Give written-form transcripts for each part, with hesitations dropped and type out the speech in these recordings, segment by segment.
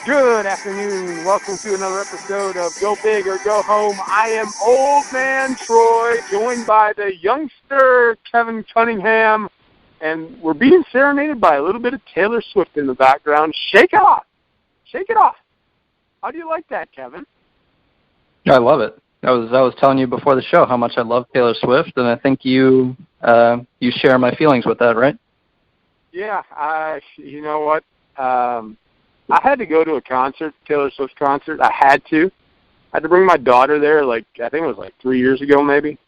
Good afternoon. Welcome to another episode of Go Big or Go Home. I am Old Man Troy, joined by the youngster Kevin Cunningham, and we're being serenaded by a little bit of Taylor Swift in the background. Shake it off. Shake it off. How do you like that, Kevin? I love it. I was telling you before the show how much I love Taylor Swift, and I think you share my feelings with that, right? Yeah. You know what? I had to go to a concert, Taylor Swift concert. I had to bring my daughter there, I think it was 3 years ago, maybe.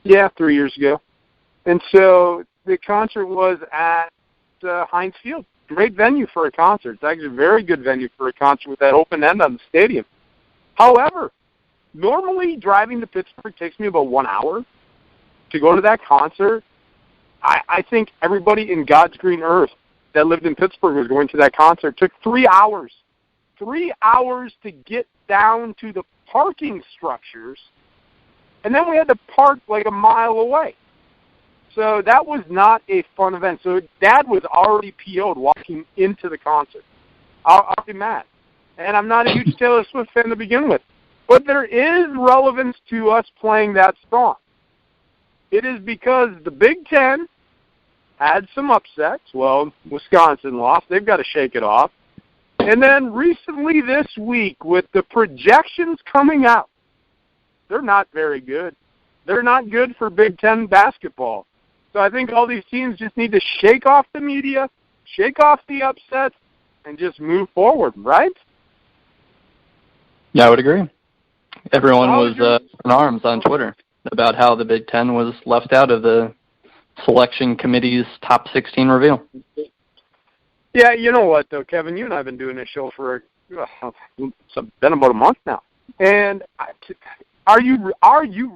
Yeah, 3 years ago. And so the concert was at Heinz Field. Great venue for a concert. It's actually a very good venue for a concert with that open end on the stadium. However, normally driving to Pittsburgh takes me about 1 hour. To go to that concert, I think everybody in God's green earth that lived in Pittsburgh was going to that concert. It took 3 hours. 3 hours to get down to the parking structures, and then we had to park a mile away. So that was not a fun event. So Dad was already PO'd walking into the concert. I'll be mad. And I'm not a huge Taylor Swift fan to begin with. But there is relevance to us playing that song. It is because the Big Ten had some upsets. Well, Wisconsin lost. They've got to shake it off. And then recently this week, with the projections coming out, they're not very good. They're not good for Big Ten basketball. So I think all these teams just need to shake off the media, shake off the upsets, and just move forward, right? Yeah, I would agree. Everyone was in arms on Twitter about how the Big Ten was left out of the selection committee's top 16 reveal. Yeah, you know what, though, Kevin? You and I have been doing this show for it's been about a month now. And are you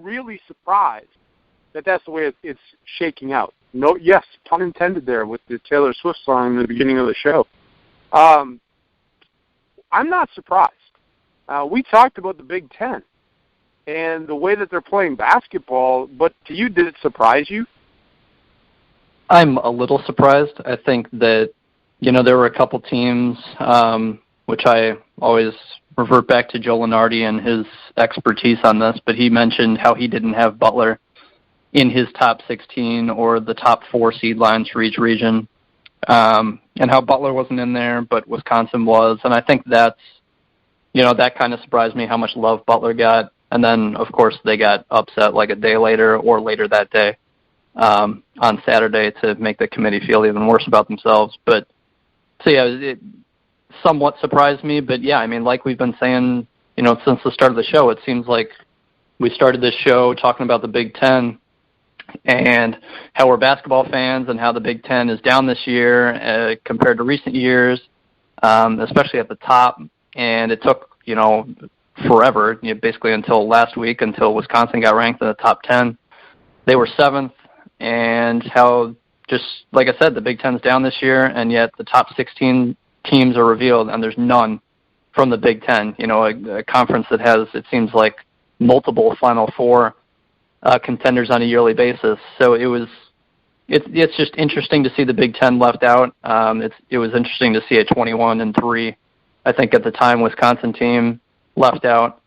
really surprised that that's the way it's shaking out? No, yes, pun intended there with the Taylor Swift song in the beginning of the show. I'm not surprised. We talked about the Big Ten and the way that they're playing basketball, but to you, did it surprise you? I'm a little surprised. I think that, there were a couple teams, which I always revert back to Joe Lunardi and his expertise on this, but he mentioned how he didn't have Butler in his top 16 or the top 4 seed lines for each region, and how Butler wasn't in there, but Wisconsin was. And I think that's, that kind of surprised me how much love Butler got. And then, of course, they got upset a day later or later that day on Saturday to make the committee feel even worse about themselves. But, so yeah, it somewhat surprised me. But, yeah, like we've been saying, since the start of the show, it seems like we started this show talking about the Big Ten and how we're basketball fans and how the Big Ten is down this year compared to recent years, especially at the top. And it took, forever, basically until last week, until Wisconsin got ranked in the top 10. They were 7th, and how, just like I said, the Big Ten's down this year, and yet the top 16 teams are revealed, and there's none from the Big Ten. A conference that has, it seems like, multiple Final Four contenders on a yearly basis. So it's just interesting to see the Big Ten left out. It was interesting to see a 21-3, I think at the time, Wisconsin team left out,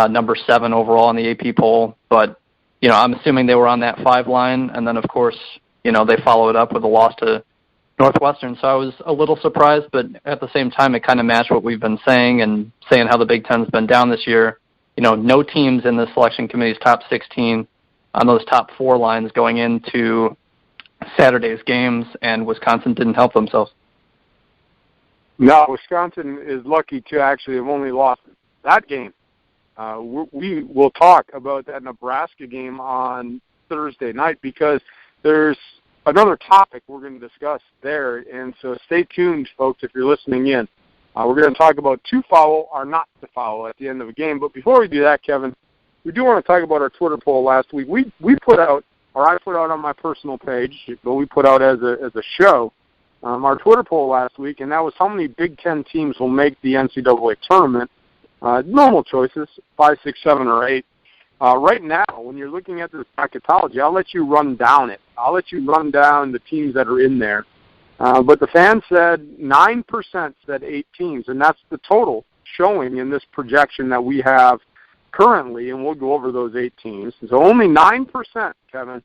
number 7 overall in the AP poll. But, I'm assuming they were on that 5 line. And then, of course, they followed up with a loss to Northwestern. So I was a little surprised, but at the same time, it kind of matched what we've been saying and saying how the Big Ten's been down this year. No teams in the selection committee's top 16 on those top 4 lines going into Saturday's games, and Wisconsin didn't help themselves. No, Wisconsin is lucky to actually have only lost that game. We will talk about that Nebraska game on Thursday night because there's another topic we're going to discuss there. And so stay tuned, folks, if you're listening in. We're going to talk about to foul or not to foul at the end of a game. But before we do that, Kevin, we do want to talk about our Twitter poll last week. We put out, or I put out on my personal page, but we put out as a show, our Twitter poll last week, and that was how many Big Ten teams will make the NCAA tournament. Normal choices, 5, 6, 7, or 8. Right now, when you're looking at this bracketology, I'll let you run down it. I'll let you run down the teams that are in there. But the fans said 9% said 8 teams, and that's the total showing in this projection that we have currently, and we'll go over those 8 teams. So only 9%, Kevin,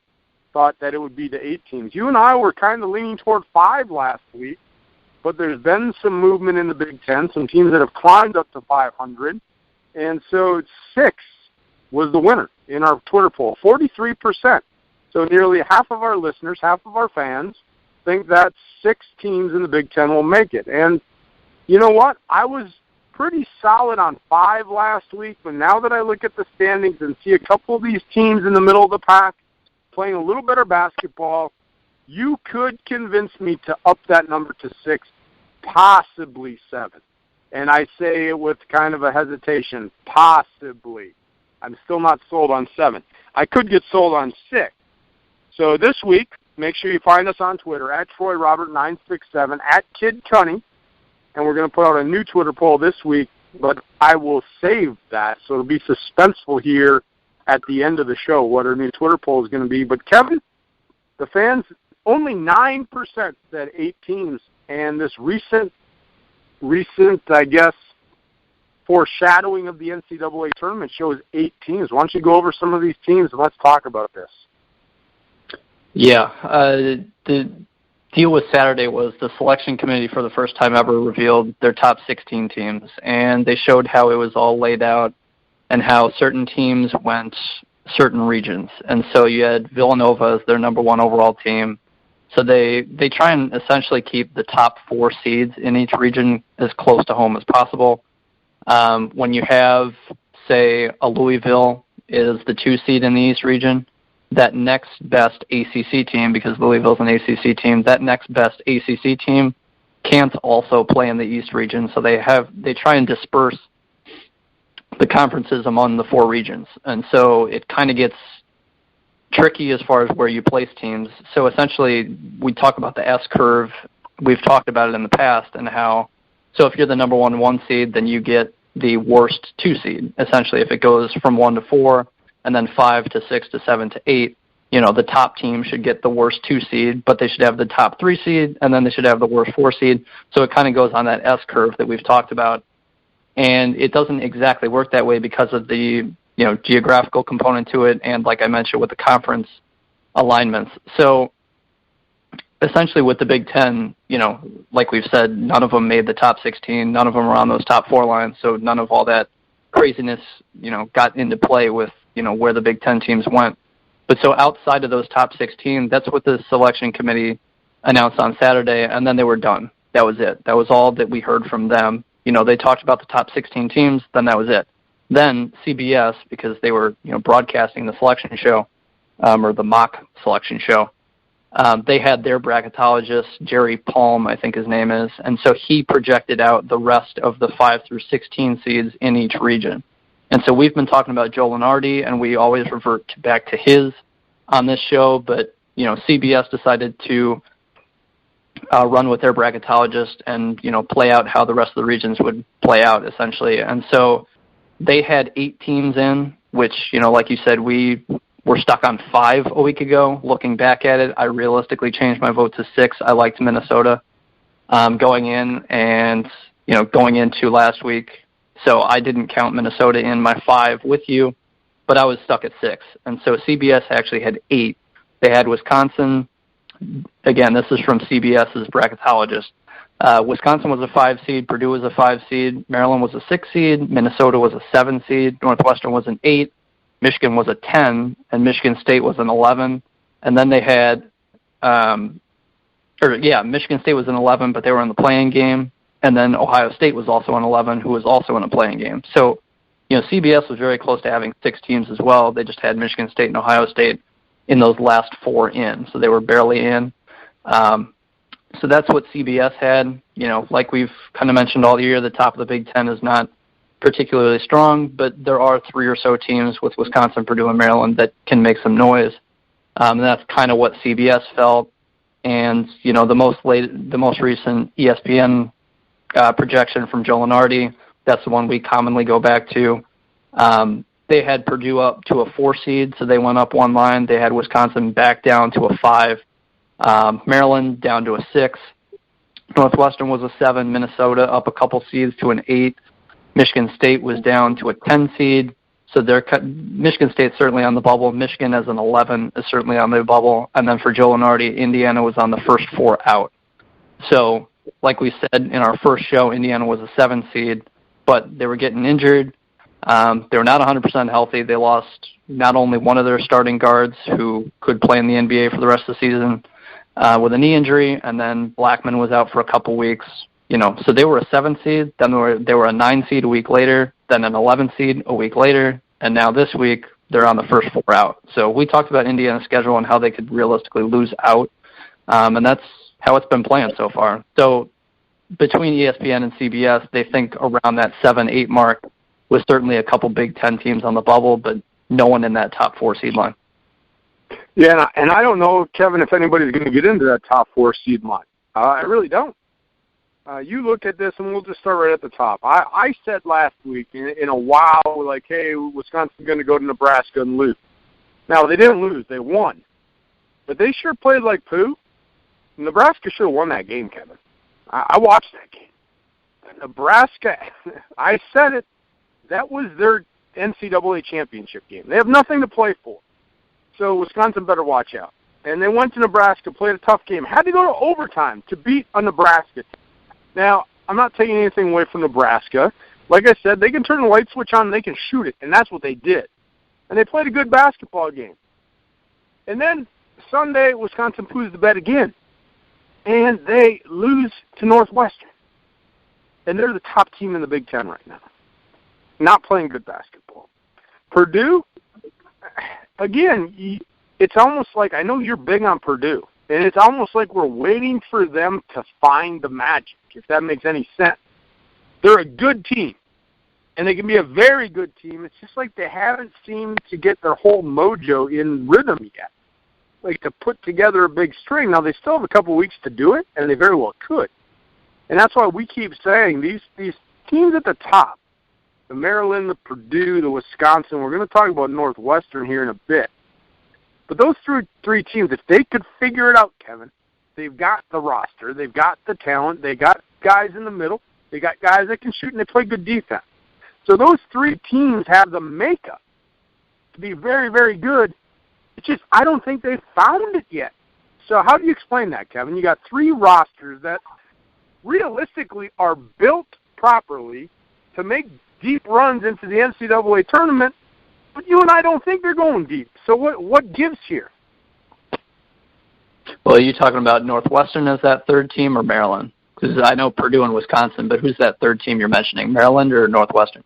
thought that it would be to 8 teams. You and I were kind of leaning toward 5 last week, but there's been some movement in the Big Ten, some teams that have climbed up to 500, and so 6 was the winner in our Twitter poll, 43%. So nearly half of our listeners, half of our fans, think that 6 teams in the Big Ten will make it. And you know what? I was pretty solid on 5 last week, but now that I look at the standings and see a couple of these teams in the middle of the pack playing a little better basketball, you could convince me to up that number to 6, possibly 7. And I say it with kind of a hesitation, possibly. I'm still not sold on 7. I could get sold on 6. So this week, make sure you find us on Twitter, at TroyRobert967, at KidCunny, and we're going to put out a new Twitter poll this week, but I will save that, so it'll be suspenseful here at the end of the show what our new Twitter poll is going to be. But, Kevin, the fans, only 9% said 8 teams, and this recent, I guess, foreshadowing of the NCAA tournament shows 8 teams. Why don't you go over some of these teams and let's talk about this. Yeah, the deal with Saturday was the selection committee for the first time ever revealed their top 16 teams, and they showed how it was all laid out and how certain teams went certain regions. And so you had Villanova as their number 1 overall team. So they try and essentially keep the top 4 seeds in each region as close to home as possible. When you have, say, a Louisville is the 2 seed in the East region, that next best ACC team, because Louisville's an ACC team, that next best ACC team can't also play in the East region. So they try and disperse the conferences among the 4 regions. And so it kind of gets tricky as far as where you place teams. So essentially, we talk about the S curve. We've talked about it in the past, and how, so if you're the number 1 seed, then you get the worst 2 seed. Essentially, if it goes from 1 to 4, and then 5 to 6 to 7 to 8, the top team should get the worst 2 seed, but they should have the top 3 seed, and then they should have the worst 4 seed. So it kind of goes on that S curve that we've talked about. And it doesn't exactly work that way because of the geographical component to it, and like I mentioned with the conference alignments. So essentially with the Big Ten, like we've said, none of them made the top 16, none of them are on those top 4 lines, so none of all that craziness, got into play with, where the Big Ten teams went. But so outside of those top 16, that's what the selection committee announced on Saturday, and then they were done. That was it. That was all that we heard from them. They talked about the top 16 teams, then that was it. Then CBS, because they were, broadcasting the selection show, or the mock selection show, they had their bracketologist, Jerry Palm, I think his name is, and so he projected out the rest of the 5 through 16 seeds in each region. And so we've been talking about Joe Lunardi, and we always revert back to his on this show, but, CBS decided to run with their bracketologist and, play out how the rest of the regions would play out, essentially. And so they had 8 teams in, which, like you said, we were stuck on 5 a week ago. Looking back at it, I realistically changed my vote to 6. I liked Minnesota going in and, going into last week. So I didn't count Minnesota in my 5 with you, but I was stuck at 6. And so CBS actually had 8. They had Wisconsin. Again, this is from CBS's bracketologist. Wisconsin was a 5 seed, Purdue was a 5 seed, Maryland was a 6 seed, Minnesota was a 7 seed, Northwestern was an 8, Michigan was a 10, and Michigan State was an 11. And then they had, Michigan State was an 11, but they were in the play-in game. And then Ohio State was also an 11, who was also in a play-in game. So, CBS was very close to having 6 teams as well. They just had Michigan State and Ohio State in those last 4 in, so they were barely in. So that's what CBS had. Like we've kind of mentioned all year, the top of the Big Ten is not particularly strong, but there are 3 or so teams with Wisconsin, Purdue, and Maryland that can make some noise. And that's kind of what CBS felt. And, the most recent ESPN projection from Joe Lunardi, that's the one we commonly go back to. They had Purdue up to a 4 seed, so they went up 1 line. They had Wisconsin back down to a 5. Maryland down to a 6. Northwestern was a 7, Minnesota up a couple seeds to an 8. Michigan State was down to a 10 seed. So Michigan State's certainly on the bubble. Michigan as an 11 is certainly on the bubble. And then for Joe Lunardi, Indiana was on the first 4 out. So like we said in our first show, Indiana was a 7 seed, but they were getting injured. They were not 100% healthy. They lost not only one of their starting guards who could play in the NBA for the rest of the season with a knee injury, and then Blackman was out for a couple weeks. So they were a 7 seed, then they were a 9 seed a week later, then an 11 seed a week later, and now this week they're on the first 4 out. So we talked about Indiana's schedule and how they could realistically lose out, and that's how it's been playing so far. So between ESPN and CBS, they think around that 7-8 mark with certainly a couple Big Ten teams on the bubble, but no one in that top 4 seed line. Yeah, and I don't know, Kevin, if anybody's going to get into that top 4 seed line. I really don't. You look at this, and we'll just start right at the top. I said last week in a wow, like, hey, Wisconsin's going to go to Nebraska and lose. Now, they didn't lose. They won. But they sure played like poo. Nebraska should have won that game, Kevin. I watched that game. Nebraska, I said it, that was their NCAA championship game. They have nothing to play for. So Wisconsin better watch out. And they went to Nebraska, played a tough game, had to go to overtime to beat a Nebraska team. Now, I'm not taking anything away from Nebraska. Like I said, they can turn the light switch on and they can shoot it, and that's what they did. And they played a good basketball game. And then Sunday, Wisconsin poos the bed again. And they lose to Northwestern. And they're the top team in the Big Ten right now. Not playing good basketball. Purdue, again, it's almost like, I know you're big on Purdue, and it's almost like we're waiting for them to find the magic, if that makes any sense. They're a good team, and they can be a very good team. It's just like they haven't seemed to get their whole mojo in rhythm yet, like to put together a big string. Now, they still have a couple weeks to do it, and they very well could. And that's why we keep saying these teams at the top, the Maryland, the Purdue, the Wisconsin, we're going to talk about Northwestern here in a bit. But those three teams, if they could figure it out, Kevin, they've got the roster, they've got the talent, they got guys in the middle, they got guys that can shoot, and they play good defense. So those 3 teams have the makeup to be very, very good. It's just I don't think they've found it yet. So how do you explain that, Kevin? You got 3 rosters that realistically are built properly to make deep runs into the NCAA tournament, but you and I don't think they're going deep. So what gives here? Well, are you talking about Northwestern as that 3rd team or Maryland? Because I know Purdue and Wisconsin, but who's that 3rd team you're mentioning, Maryland or Northwestern?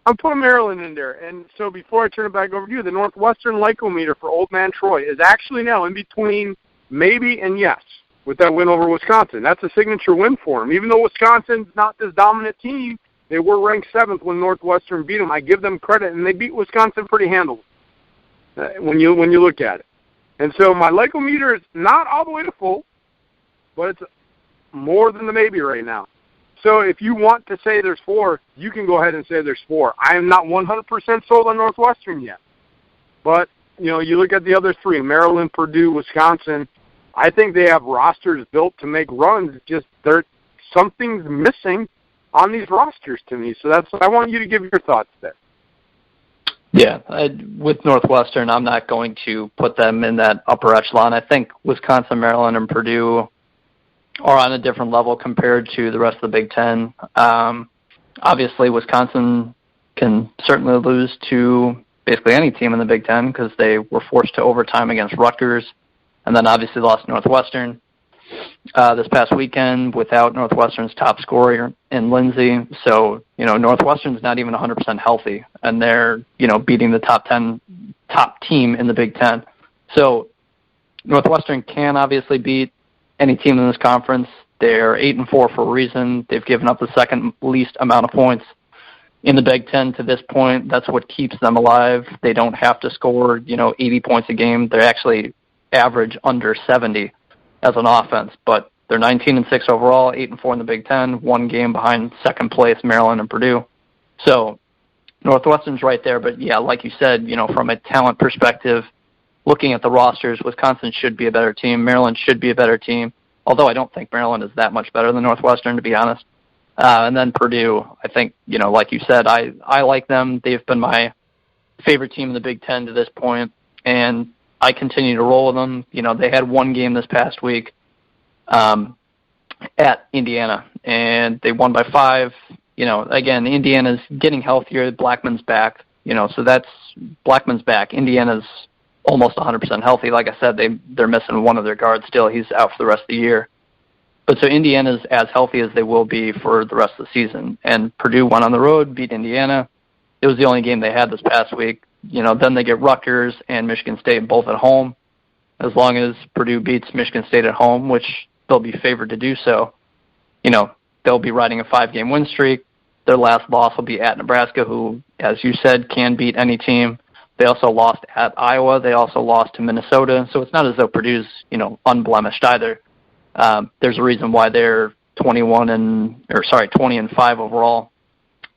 I'm putting Maryland in there. And so before I turn it back over to you, the Northwestern Lycometer for Old Man Troy is actually now in between maybe and yes with that win over Wisconsin. That's a signature win for them. Even though Wisconsin's not this dominant team, they were ranked 7th when Northwestern beat them. I give them credit, and they beat Wisconsin pretty handily when you look at it. And so my Lycometer is not all the way to full, but it's more than the maybe right now. So if you want to say there's 4, you can go ahead and say there's 4. I am not 100% sold on Northwestern yet. But, you look at the other 3, Maryland, Purdue, Wisconsin, I think they have rosters built to make runs. It's just something's missing on these rosters to me. So that's what I want you to give your thoughts there. Yeah, with Northwestern, I'm not going to put them in that upper echelon. I think Wisconsin, Maryland, and Purdue are on a different level compared to the rest of the Big Ten. Obviously, Wisconsin can certainly lose to basically any team in the Big Ten because they were forced to overtime against Rutgers, and then obviously lost to Northwestern this past weekend without Northwestern's top scorer in Lindsey. So, Northwestern's not even 100% healthy, and they're, beating the top team in the Big Ten. So Northwestern can obviously beat any team in this conference. They're 8-4 for a reason. They've given up the second least amount of points in the Big Ten to this point. That's what keeps them alive. They don't have to score, 80 points a game. They actually average under 70 as an offense, but they're 19-6 overall, 8-4 in the Big Ten, 1 game behind second place Maryland and Purdue. So Northwestern's right there, but yeah, like you said, from a talent perspective, looking at the rosters, Wisconsin should be a better team, Maryland should be a better team, although I don't think Maryland is that much better than Northwestern, to be honest. And then Purdue, I think, like you said, I like them. They've been my favorite team in the Big Ten to this point, and I continue to roll with them. They had one game this past week at Indiana, and they won by 5. Again, Indiana's getting healthier. Blackman's back, so that's Blackman's back. Indiana's almost 100% healthy. Like I said, they're missing one of their guards still. He's out for the rest of the year. But so Indiana's as healthy as they will be for the rest of the season. And Purdue went on the road, beat Indiana. It was the only game they had this past week. Then they get Rutgers and Michigan State both at home. As long as Purdue beats Michigan State at home, which they'll be favored to do so, they'll be riding a 5-game win streak. Their last loss will be at Nebraska, who, as you said, can beat any team. They also lost at Iowa. They also lost to Minnesota. So it's not as though Purdue's, unblemished either. There's a reason why they're 20 and 5 overall.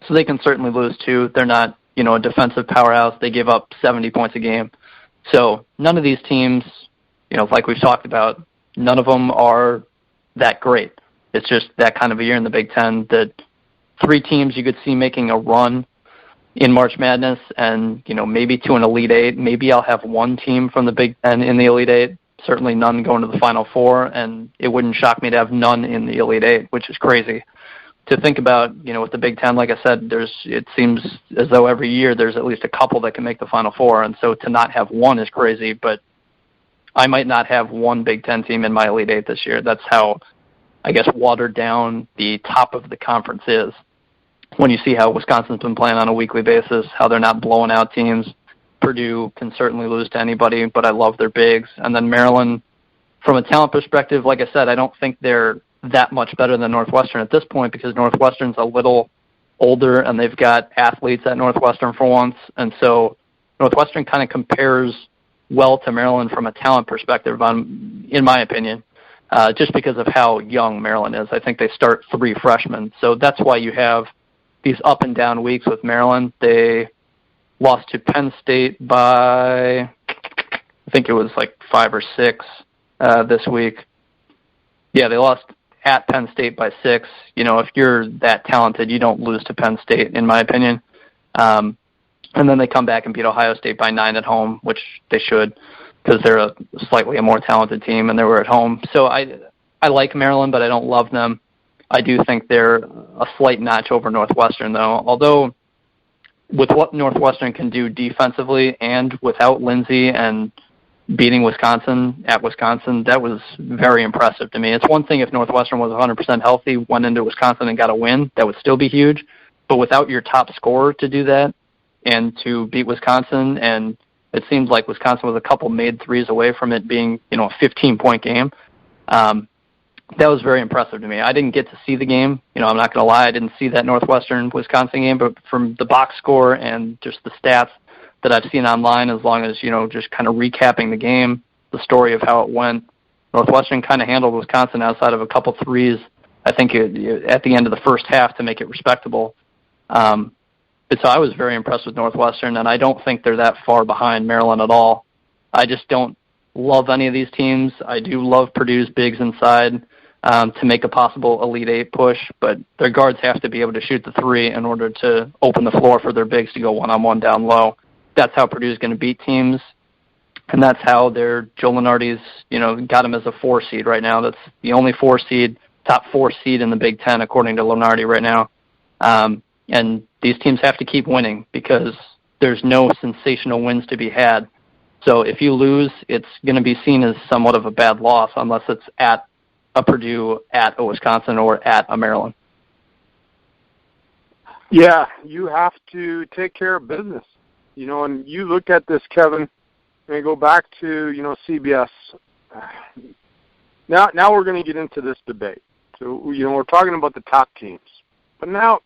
So they can certainly lose too. They're not, a defensive powerhouse. They give up 70 points a game. So none of these teams, like we've talked about, none of them are that great. It's just that kind of a year in the Big Ten that 3 teams you could see making a run in March Madness and, maybe to an Elite 8. Maybe I'll have one team from the Big Ten in the Elite 8. Certainly none going to the Final Four, and it wouldn't shock me to have none in the Elite 8, which is crazy. To think about, with the Big Ten, like I said, it seems as though every year there's at least a couple that can make the Final Four, and so to not have one is crazy, but I might not have one Big Ten team in my Elite 8 this year. That's how, I guess, watered down the top of the conference is. When you see how Wisconsin's been playing on a weekly basis, how they're not blowing out teams. Purdue can certainly lose to anybody, but I love their bigs. And then Maryland, from a talent perspective, like I said, I don't think they're that much better than Northwestern at this point because Northwestern's a little older and they've got athletes at Northwestern for once. And so Northwestern kind of compares well to Maryland from a talent perspective, in my opinion, just because of how young Maryland is. I think they start 3 freshmen. So that's why you have these up and down weeks with Maryland. They lost to Penn State by, I think it was like 5 or 6 this week. Yeah, they lost at Penn State by 6. If you're that talented, you don't lose to Penn State, in my opinion. And then they come back and beat Ohio State by 9 at home, which they should because they're a slightly more talented team and they were at home. So I like Maryland, but I don't love them. I do think they're a slight notch over Northwestern, though. Although with what Northwestern can do defensively and without Lindsey and beating Wisconsin at Wisconsin, that was very impressive to me. It's one thing if Northwestern was 100% healthy, went into Wisconsin and got a win. That would still be huge. But without your top scorer to do that and to beat Wisconsin, and it seems like Wisconsin was a couple made threes away from it being, a 15-point game, that was very impressive to me. I didn't get to see the game. I'm not going to lie. I didn't see that Northwestern-Wisconsin game, but from the box score and just the stats that I've seen online, as long as, just kind of recapping the game, the story of how it went, Northwestern kind of handled Wisconsin outside of a couple threes, I think, at the end of the first half to make it respectable. But so I was very impressed with Northwestern, and I don't think they're that far behind Maryland at all. I just don't love any of these teams. I do love Purdue's bigs inside to make a possible Elite 8 push, but their guards have to be able to shoot the 3 in order to open the floor for their bigs to go one-on-one down low. That's how Purdue's going to beat teams, and that's how Joe Lunardi's, got him as a 4 seed right now. That's the only 4 seed, top 4 seed in the Big Ten, according to Lunardi right now. And these teams have to keep winning because there's no sensational wins to be had. So if you lose, it's going to be seen as somewhat of a bad loss unless it's at a Purdue, at a Wisconsin, or at a Maryland. Yeah, you have to take care of business. And you look at this, Kevin, and go back to, CBS. Now we're going to get into this debate. So, we're talking about the top teams. But now,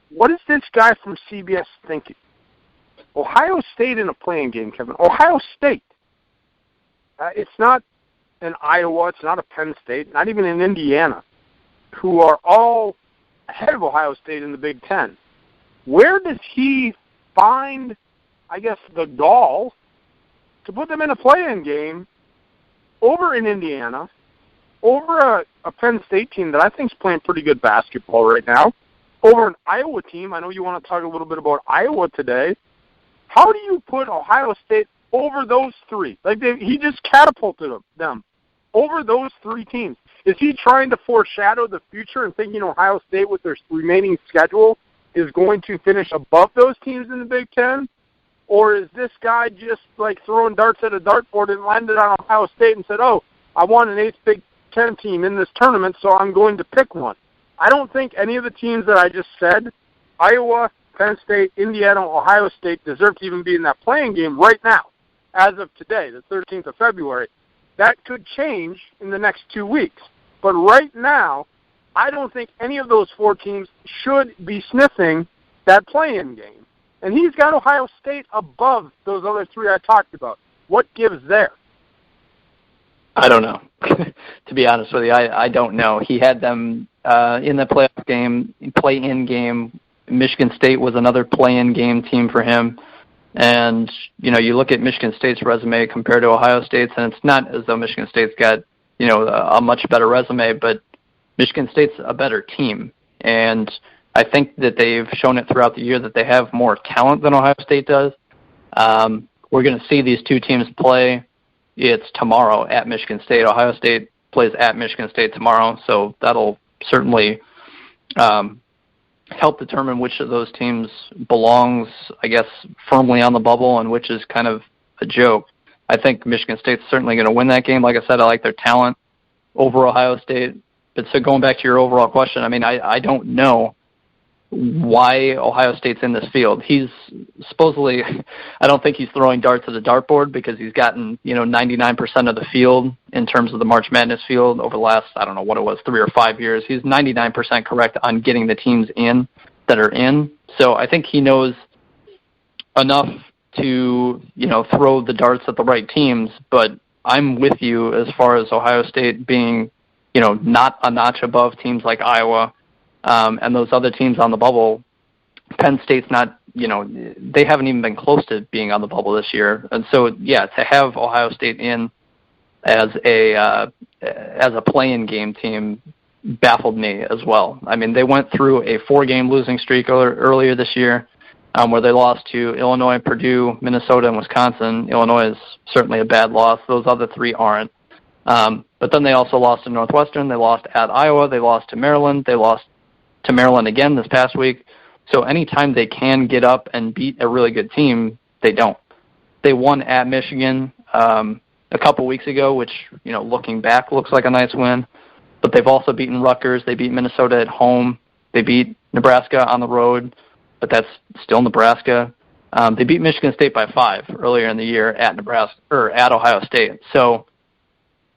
what is this guy from CBS thinking? Ohio State in a playing game, Kevin. Ohio State. It's not an Iowa. It's not a Penn State. Not even in Indiana, who are all ahead of Ohio State in the Big Ten. Where does he find, I guess, the gall to put them in a play-in game over in Indiana over a Penn State team that I think is playing pretty good basketball right now, over an Iowa team. I know you want to talk a little bit about Iowa today. How do you put Ohio State over those three? He just catapulted them over those three teams. Is he trying to foreshadow the future and thinking Ohio State with their remaining schedule is going to finish above those teams in the Big Ten? Or is this guy just throwing darts at a dartboard and landed on Ohio State and said, oh, I want an 8th Big Ten team in this tournament, so I'm going to pick one? I don't think any of the teams that I just said, Iowa, Penn State, Indiana, Ohio State, deserve to even be in that playing game right now, as of today, the 13th of February. That could change in the next 2 weeks. But right now, I don't think any of those 4 teams should be sniffing that play-in game. And he's got Ohio State above those other 3 I talked about. What gives there? I don't know. To be honest with you, I don't know. He had them in the playoff game, play-in game. Michigan State was another play-in game team for him. And, you look at Michigan State's resume compared to Ohio State's, and it's not as though Michigan State's got, a much better resume, but Michigan State's a better team. And I think that they've shown it throughout the year that they have more talent than Ohio State does. We're going to see these 2 teams play. It's tomorrow at Michigan State. Ohio State plays at Michigan State tomorrow, so that'll certainly help determine which of those teams belongs, I guess, firmly on the bubble and which is kind of a joke. I think Michigan State's certainly going to win that game. Like I said, I like their talent over Ohio State. But so going back to your overall question, I don't know why Ohio State's in this field. He's supposedly, I don't think he's throwing darts at the dartboard because he's gotten, 99% of the field in terms of the March Madness field over the last, I don't know what it was, 3 or 5 years. He's 99% correct on getting the teams in that are in. So I think he knows enough to, throw the darts at the right teams. But I'm with you as far as Ohio State being, not a notch above teams like Iowa, and those other teams on the bubble. Penn State's not, they haven't even been close to being on the bubble this year. And so, yeah, to have Ohio State in as a play-in game team baffled me as well. They went through a 4-game losing streak earlier this year where they lost to Illinois, Purdue, Minnesota, and Wisconsin. Illinois is certainly a bad loss. Those other 3 aren't. But then they also lost to Northwestern. They lost at Iowa. They lost to Maryland. They lost to Maryland again this past week. So anytime they can get up and beat a really good team, they don't. They won at Michigan a couple weeks ago, which, looking back looks like a nice win. But they've also beaten Rutgers. They beat Minnesota at home. They beat Nebraska on the road, but that's still Nebraska. They beat Michigan State by 5 earlier in the year at Nebraska or at Ohio State. So,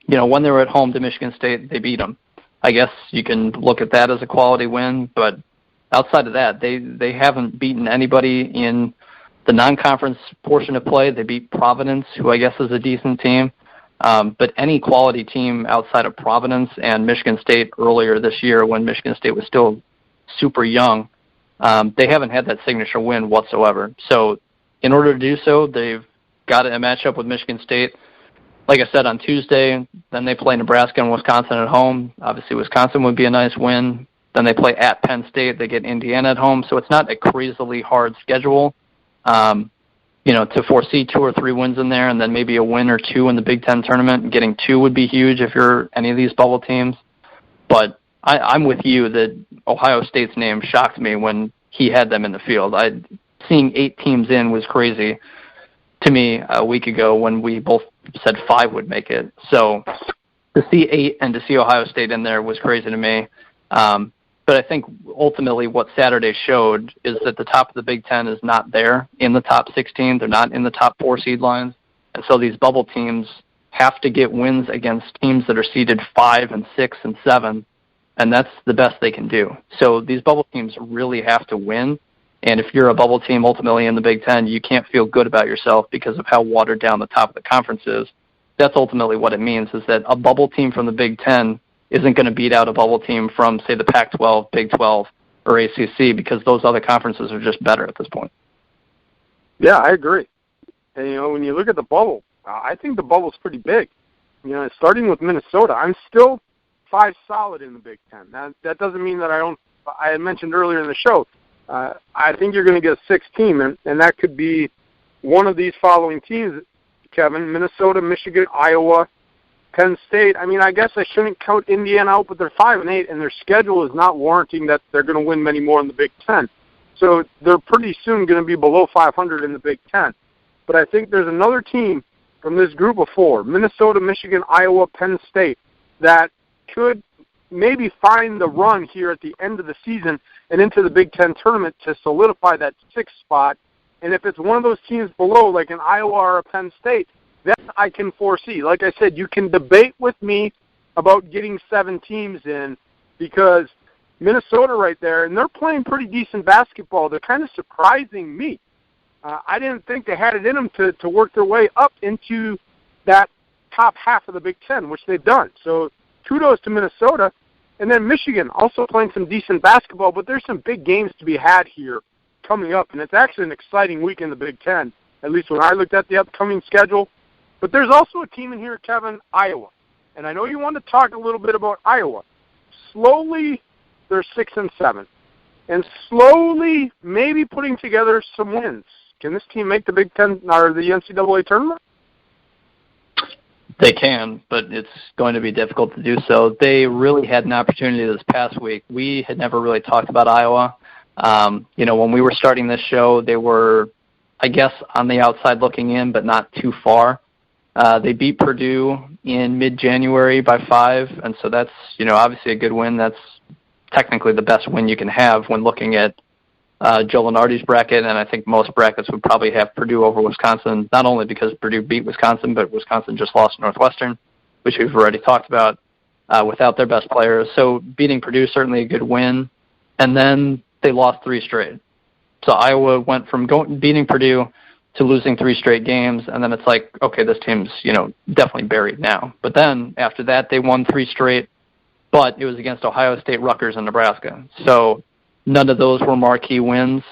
when they were at home to Michigan State, they beat them. I guess you can look at that as a quality win, but outside of that, they haven't beaten anybody in the non-conference portion of play. They beat Providence, who I guess is a decent team. But any quality team outside of Providence and Michigan State earlier this year when Michigan State was still super young, they haven't had that signature win whatsoever. So in order to do so, they've got a matchup with Michigan State. Like I said, on Tuesday, then they play Nebraska and Wisconsin at home. Obviously, Wisconsin would be a nice win. Then they play at Penn State. They get Indiana at home. So it's not a crazily hard schedule. To foresee 2 or 3 wins in there and then maybe a win or 2 in the Big Ten tournament. Getting 2 would be huge if you're any of these bubble teams. But I'm with you that Ohio State's name shocked me when he had them in the field. Seeing 8 teams in was crazy to me a week ago when we both said 5 would make it. So to see 8 and to see Ohio State in there was crazy to me. But I think ultimately what Saturday showed is that the top of the Big Ten is not there in the top 16. They're not in the top 4 seed lines. And so these bubble teams have to get wins against teams that are seeded 5 and 6 and 7, and that's the best they can do. So these bubble teams really have to win. And if you're a bubble team ultimately in the Big Ten, you can't feel good about yourself because of how watered down the top of the conference is. That's ultimately what it means, is that a bubble team from the Big Ten isn't going to beat out a bubble team from, say, the Pac-12, Big 12, or ACC because those other conferences are just better at this point. Yeah, I agree. And, when you look at the bubble, I think the bubble's pretty big. Starting with Minnesota, I'm still 5 solid in the Big Ten. Now, that doesn't mean that I had mentioned earlier in the show, I think you're going to get a 6th team, and that could be one of these following teams, Kevin: Minnesota, Michigan, Iowa, Penn State. I mean, I guess I shouldn't count Indiana out, but they're 5-8, and their schedule is not warranting that they're going to win many more in the Big Ten. So they're pretty soon going to be below 500 in the Big Ten. But I think there's another team from this group of 4, Minnesota, Michigan, Iowa, Penn State, that could maybe find the run here at the end of the season and into the Big Ten tournament to solidify that 6th spot. And if it's one of those teams below, like an Iowa or a Penn State, that I can foresee. Like I said, you can debate with me about getting 7 teams in, because Minnesota right there, and they're playing pretty decent basketball. They're kind of surprising me. I didn't think they had it in them to work their way up into that top half of the Big Ten, which they've done. So kudos to Minnesota. And then Michigan also playing some decent basketball, but there's some big games to be had here coming up, and it's actually an exciting week in the Big Ten, at least when I looked at the upcoming schedule. But there's also a team in here, Kevin, Iowa. And I know you want to talk a little bit about Iowa. Slowly, they're 6-7. And slowly, maybe putting together some wins. Can this team make the Big Ten or the NCAA tournament? They can, but it's going to be difficult to do so. They really had an opportunity this past week. We had never really talked about Iowa. When we were starting this show, they were, I guess, on the outside looking in, but not too far. They beat Purdue in mid-January by 5, and so that's, obviously a good win. That's technically the best win you can have when looking at Joe Lunardi's bracket, and I think most brackets would probably have Purdue over Wisconsin, not only because Purdue beat Wisconsin, but Wisconsin just lost to Northwestern, which we've already talked about, without their best players. So beating Purdue, certainly a good win. And then they lost 3 straight. So Iowa went from beating Purdue to losing 3 straight games, and then it's like, okay, this team's, definitely buried now. But then after that, they won 3 straight, but it was against Ohio State, Rutgers, and Nebraska. So none of those were marquee wins.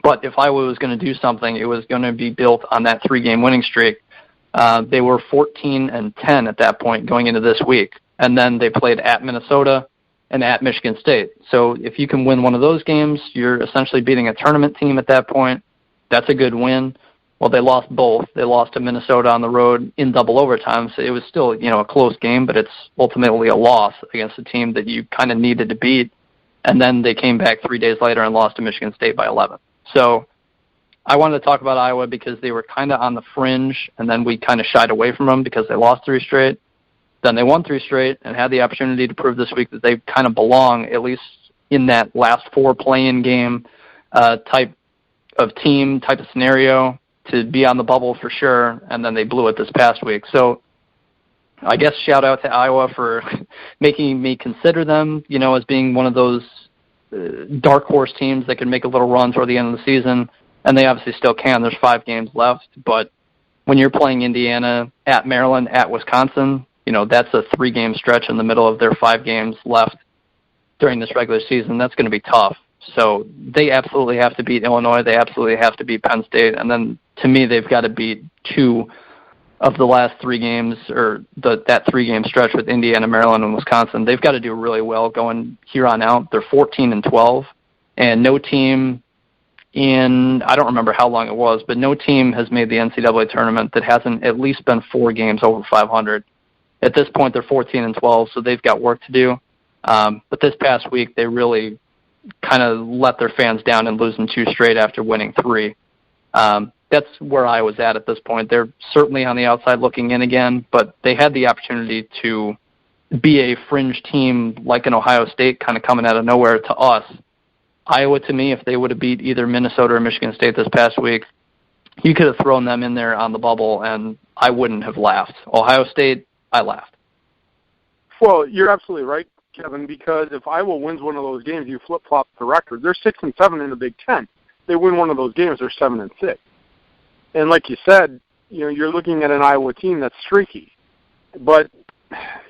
But if Iowa was going to do something, it was going to be built on that 3-game winning streak. They were 14-10 at that point going into this week. And then they played at Minnesota and at Michigan State. So if you can win one of those games, you're essentially beating a tournament team at that point. That's a good win. Well, they lost both. They lost to Minnesota on the road in double overtime, so it was still, a close game, but it's ultimately a loss against a team that you kind of needed to beat. And then they came back 3 days later and lost to Michigan State by 11. So I wanted to talk about Iowa because they were kind of on the fringe, and then we kind of shied away from them because they lost 3 straight. Then they won 3 straight and had the opportunity to prove this week that they kind of belong, at least in that last 4 play-in game type of team, type of scenario, to be on the bubble for sure, and then they blew it this past week. So I guess shout out to Iowa for making me consider them, as being one of those dark horse teams that can make a little run toward the end of the season, and they obviously still can. There's 5 games left, but when you're playing Indiana, at Maryland, at Wisconsin, that's a 3-game stretch in the middle of their 5 games left during this regular season. That's going to be tough. So they absolutely have to beat Illinois. They absolutely have to beat Penn State. And then, to me, they've got to beat 2 of the last 3 games, or that 3-game stretch with Indiana, Maryland, and Wisconsin. They've got to do really well going here on out. They're 14-12, and no team in, I don't remember how long it was, but no team has made the NCAA tournament that hasn't at least been 4 games over 500. At this point, they're 14-12, so they've got work to do. But this past week, they really kind of let their fans down and losing 2 straight after winning 3. That's where I was at this point. They're certainly on the outside looking in again, but they had the opportunity to be a fringe team like an Ohio State kind of coming out of nowhere to us. Iowa, to me, if they would have beat either Minnesota or Michigan State this past week, you could have thrown them in there on the bubble, and I wouldn't have laughed. Ohio State, I laughed. Well, you're absolutely right, Kevin, because if Iowa wins one of those games, you flip-flop the record. They're 6-7 in the Big Ten. They win one of those games, they're 7-6. And like you said, you're looking at an Iowa team that's streaky. But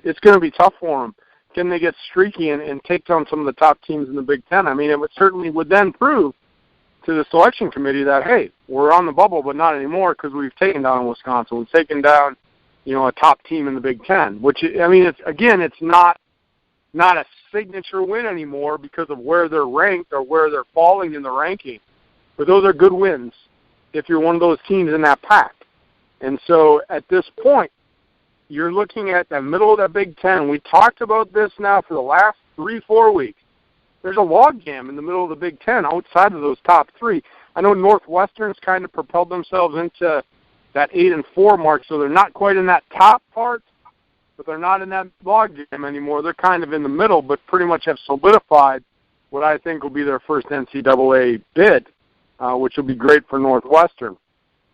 it's going to be tough for them. Can they get streaky and take down some of the top teams in the Big Ten? I mean, it would then prove to the selection committee that, hey, we're on the bubble, but not anymore because we've taken down Wisconsin. We've taken down, a top team in the Big Ten, which, I mean, it's not not a signature win anymore because of where they're ranked or where they're falling in the ranking. But those are good wins if you're one of those teams in that pack. And so at this point, you're looking at the middle of the Big Ten. We talked about this now for the last 3-4 weeks. There's a logjam in the middle of the Big Ten outside of those top three. I know Northwestern's kind of propelled themselves into that 8-4 mark, so they're not quite in that top part, but they're not in that logjam anymore. They're kind of in the middle, but pretty much have solidified what I think will be their first NCAA bid, which will be great for Northwestern.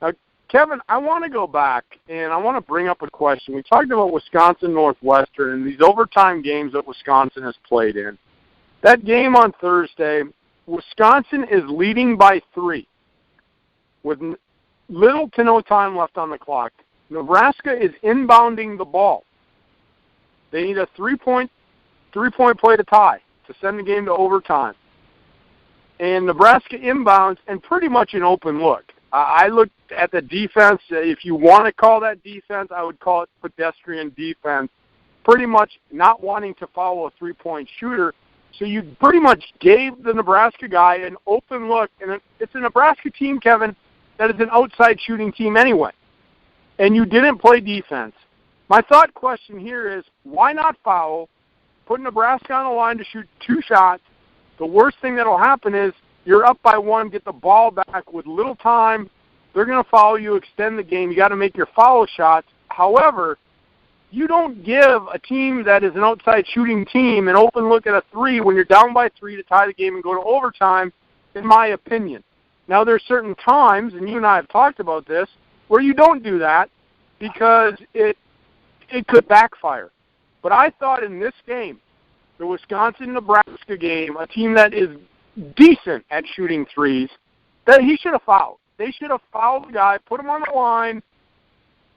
Now, Kevin, I want to go back, and I want to bring up a question. We talked about Wisconsin-Northwestern and these overtime games that Wisconsin has played in. That game on Thursday, Wisconsin is leading by 3 with little to no time left on the clock. Nebraska is inbounding the ball. They need a three-point play to tie to send the game to overtime. And Nebraska inbounds and pretty much an open look. I looked at the defense. If you want to call that defense, I would call it pedestrian defense. Pretty much not wanting to follow a three-point shooter. So you pretty much gave the Nebraska guy an open look. And it's a Nebraska team, Kevin, that is an outside shooting team anyway. And you didn't play defense. My thought question here is, why not foul, put Nebraska on the line to shoot 2 shots? The worst thing that will happen is you're up by 1, get the ball back with little time. They're going to foul you, extend the game. You got to make your follow shots. However, you don't give a team that is an outside shooting team an open look at a 3 when you're down by 3 to tie the game and go to overtime, in my opinion. Now, there's certain times, and you and I have talked about this, where you don't do that because it could backfire. But I thought in this game, the Wisconsin-Nebraska game, a team that is decent at shooting threes, that he should have fouled. They should have fouled the guy, put him on the line,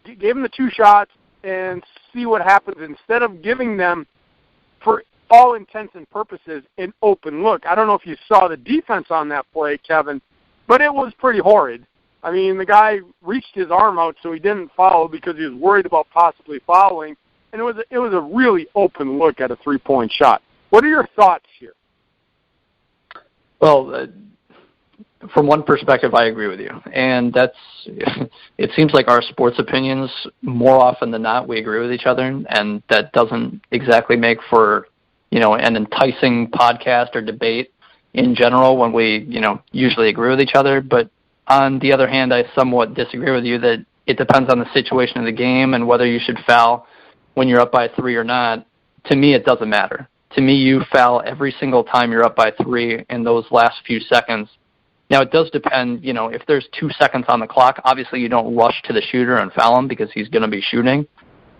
gave him the 2 shots, and see what happens instead of giving them, for all intents and purposes, an open look. I don't know if you saw the defense on that play, Kevin, but it was pretty horrid. I mean, the guy reached his arm out so he didn't foul because he was worried about possibly fouling, and it was a really open look at a 3-point shot. What are your thoughts here? Well, from one perspective, I agree with you. And it seems like our sports opinions, more often than not, we agree with each other. And that doesn't exactly make for, an enticing podcast or debate in general when we, usually agree with each other. But on the other hand, I somewhat disagree with you that it depends on the situation of the game and whether you should foul when you're up by 3 or not. To me, it doesn't matter. To me, you foul every single time you're up by 3 in those last few seconds. Now, it does depend, if there's 2 seconds on the clock, obviously you don't rush to the shooter and foul him because he's going to be shooting.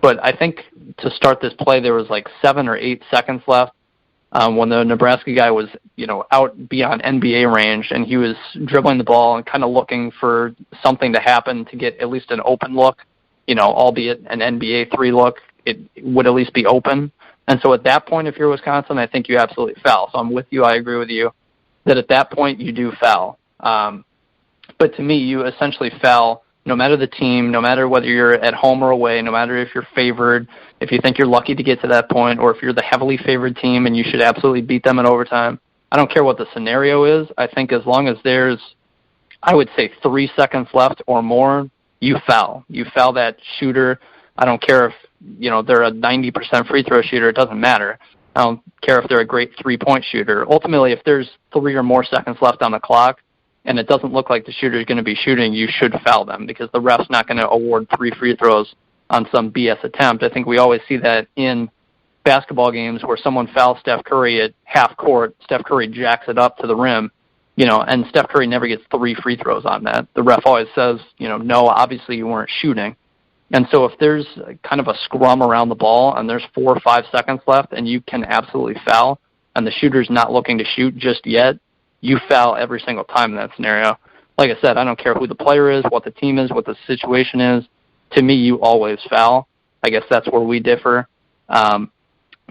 But I think to start this play, there was like 7 or 8 seconds left when the Nebraska guy was, out beyond NBA range, and he was dribbling the ball and kind of looking for something to happen to get at least an open look, albeit an NBA 3 look. It would at least be open. And so at that point, if you're Wisconsin, I think you absolutely foul. So I'm with you. I agree with you that at that point you do foul. But to me, you essentially foul no matter the team, no matter whether you're at home or away, no matter if you're favored, if you think you're lucky to get to that point, or if you're the heavily favored team and you should absolutely beat them in overtime. I don't care what the scenario is. I think as long as there's, I would say, 3 seconds left or more, you foul. You foul that shooter. I don't care if, they're a 90% free throw shooter. It doesn't matter. I don't care if they're a great 3-point shooter. Ultimately, if there's 3 or more seconds left on the clock and it doesn't look like the shooter is going to be shooting, you should foul them because the ref's not going to award 3 free throws on some BS attempt. I think we always see that in basketball games where someone fouls Steph Curry at half court, Steph Curry jacks it up to the rim, and Steph Curry never gets 3 free throws on that. The ref always says, no, obviously you weren't shooting. And so if there's kind of a scrum around the ball and there's 4 or 5 seconds left and you can absolutely foul and the shooter's not looking to shoot just yet, you foul every single time in that scenario. Like I said, I don't care who the player is, what the team is, what the situation is. To me, you always foul. I guess that's where we differ.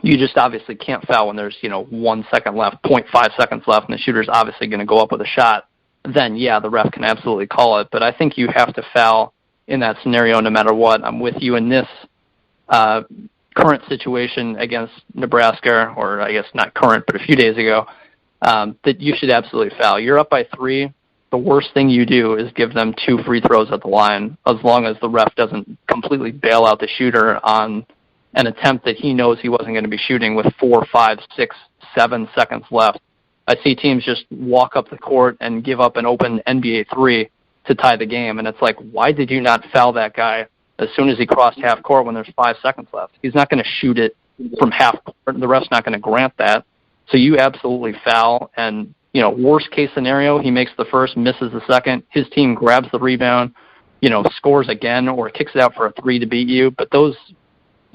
You just obviously can't foul when there's, 1 second left, 0.5 seconds left, and the shooter's obviously going to go up with a shot. Then, yeah, the ref can absolutely call it. But I think you have to foul in that scenario no matter what. I'm with you in this current situation against Nebraska, or I guess not current, but a few days ago, that you should absolutely foul. You're up by 3. The worst thing you do is give them 2 free throws at the line, as long as the ref doesn't completely bail out the shooter on an attempt that he knows he wasn't going to be shooting with 4, 5, 6, 7 seconds left. I see teams just walk up the court and give up an open NBA 3 to tie the game, and it's like, why did you not foul that guy as soon as he crossed half court when there's 5 seconds left? He's not going to shoot it from half court. The ref's not going to grant that. So you absolutely foul, and worst case scenario, he makes the first, misses the second, his team grabs the rebound, scores again or kicks it out for a 3 to beat you, but those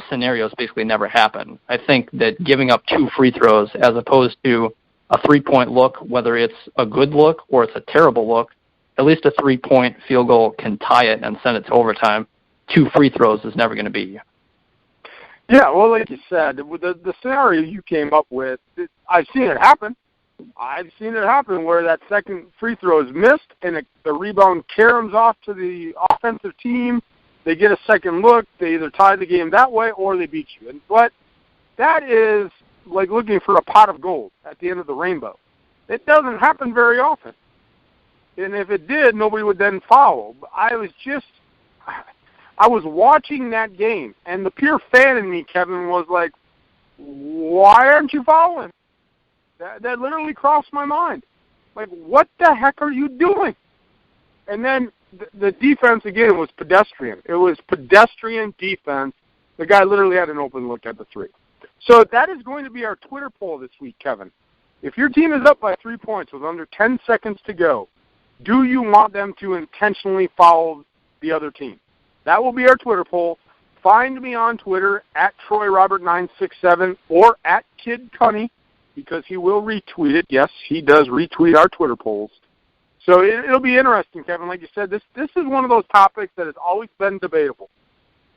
scenarios basically never happen. I think that giving up 2 free throws as opposed to a 3-point look, whether it's a good look or it's a terrible look, at least a 3-point field goal can tie it and send it to overtime. 2 free throws is never going to beat you. Yeah, well, like you said, the scenario you came up with, I've seen it happen. I've seen it happen where that second free throw is missed and the rebound caroms off to the offensive team. They get a second look. They either tie the game that way or they beat you. But that is like looking for a pot of gold at the end of the rainbow. It doesn't happen very often. And if it did, nobody would then foul. I was watching that game, and the pure fan in me, Kevin, was like, why aren't you fouling? That literally crossed my mind. Like, what the heck are you doing? And then the defense, again, was pedestrian. It was pedestrian defense. The guy literally had an open look at the 3. So that is going to be our Twitter poll this week, Kevin. If your team is up by 3 points with under 10 seconds to go, do you want them to intentionally foul the other team? That will be our Twitter poll. Find me on Twitter at TroyRobert967 or at KidCunny, because he will retweet it. Yes, he does retweet our Twitter polls. So it'll be interesting, Kevin. Like you said, this is one of those topics that has always been debatable.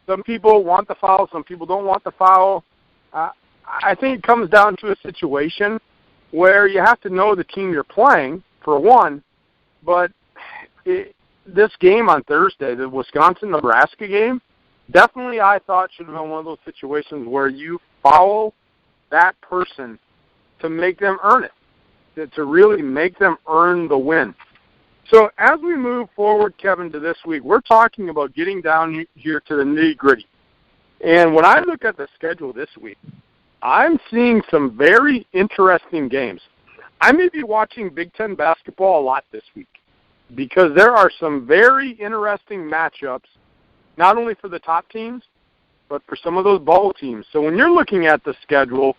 Some people want the foul, some people don't want the foul. I think it comes down to a situation where you have to know the team you're playing, for one, but this game on Thursday, the Wisconsin-Nebraska game, definitely I thought should have been one of those situations where you foul that person to make them earn it, to really make them earn the win. So as we move forward, Kevin, to this week, we're talking about getting down here to the nitty-gritty. And when I look at the schedule this week, I'm seeing some very interesting games. I may be watching Big Ten basketball a lot this week because there are some very interesting matchups, not only for the top teams, but for some of those bubble teams. So when you're looking at the schedule,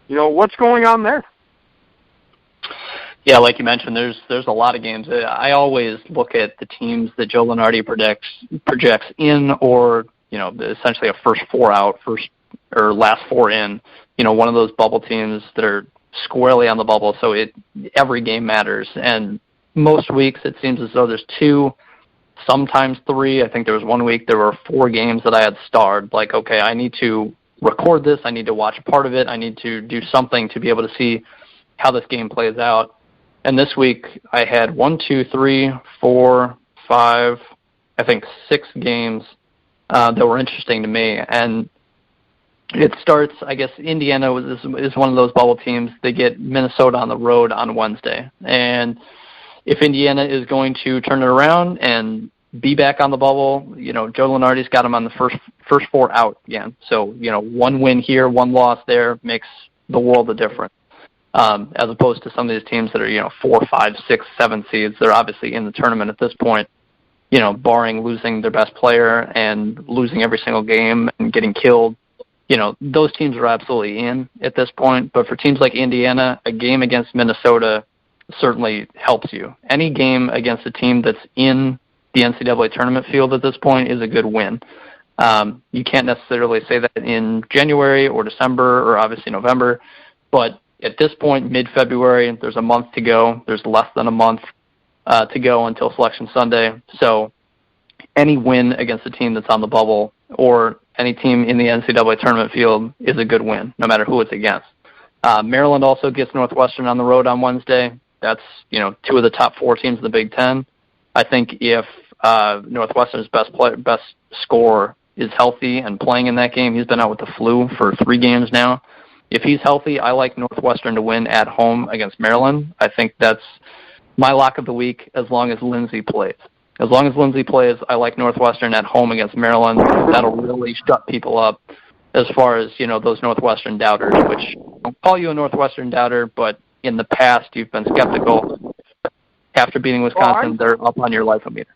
what's going on there? Yeah, like you mentioned, there's a lot of games. I always look at the teams that Joe Lunardi projects in, or essentially a first 4 out, first or last 4 in. One of those bubble teams that are squarely on the bubble. So every game matters, and most weeks it seems as though there's 2, sometimes 3. I think there was one week there were 4 games that I had starred. Like, okay, I need to record this. I need to watch part of it. I need to do something to be able to see how this game plays out. And this week I had 1, 2, 3, 4, 5, I think 6 games that were interesting to me. And it starts, I guess, Indiana is one of those bubble teams. They get Minnesota on the road on Wednesday. And if Indiana is going to turn it around and be back on the bubble, Joe Lunardi's got them on the first 4 out again. So, 1 win here, 1 loss there makes the world of difference. As opposed to some of these teams that are, 4, 5, 6, 7 seeds. They're obviously in the tournament at this point, barring losing their best player and losing every single game and getting killed. Those teams are absolutely in at this point. But for teams like Indiana, a game against Minnesota certainly helps you. Any game against a team that's in the NCAA tournament field at this point is a good win. You can't necessarily say that in January or December or obviously November, but at this point, mid-February, there's a month to go. There's less than a month to go until Selection Sunday. So any win against a team that's on the bubble or any team in the NCAA tournament field is a good win, no matter who it's against. Maryland also gets Northwestern on the road on Wednesday. That's, 2 of the top 4 teams in the Big Ten. I think if Northwestern's best scorer is healthy and playing in that game. He's been out with the flu for 3 games now. If he's healthy, I like Northwestern to win at home against Maryland. I think that's my lock of the week as long as Lindsey plays. As long as Lindsey plays, I like Northwestern at home against Maryland. That'll really shut people up as far as, those Northwestern doubters, which I don't call you a Northwestern doubter, but in the past you've been skeptical. After beating Wisconsin, they're up on your life-o-meter.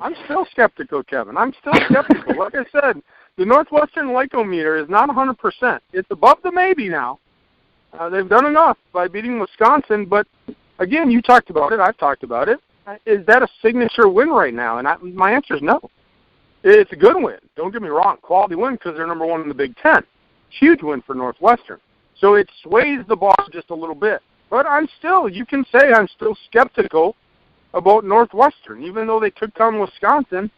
I'm still skeptical, Kevin. I'm still skeptical. Like I said, the Northwestern life-o-meter is not 100%. It's above the maybe now. They've done enough by beating Wisconsin, but again, you talked about it. I've talked about it. Is that a signature win right now? And my answer is no. It's a good win. Don't get me wrong. Quality win because they're number 1 in the Big Ten. Huge win for Northwestern. So it sways the ball just a little bit. But you can say I'm still skeptical about Northwestern, even though they took down Wisconsin.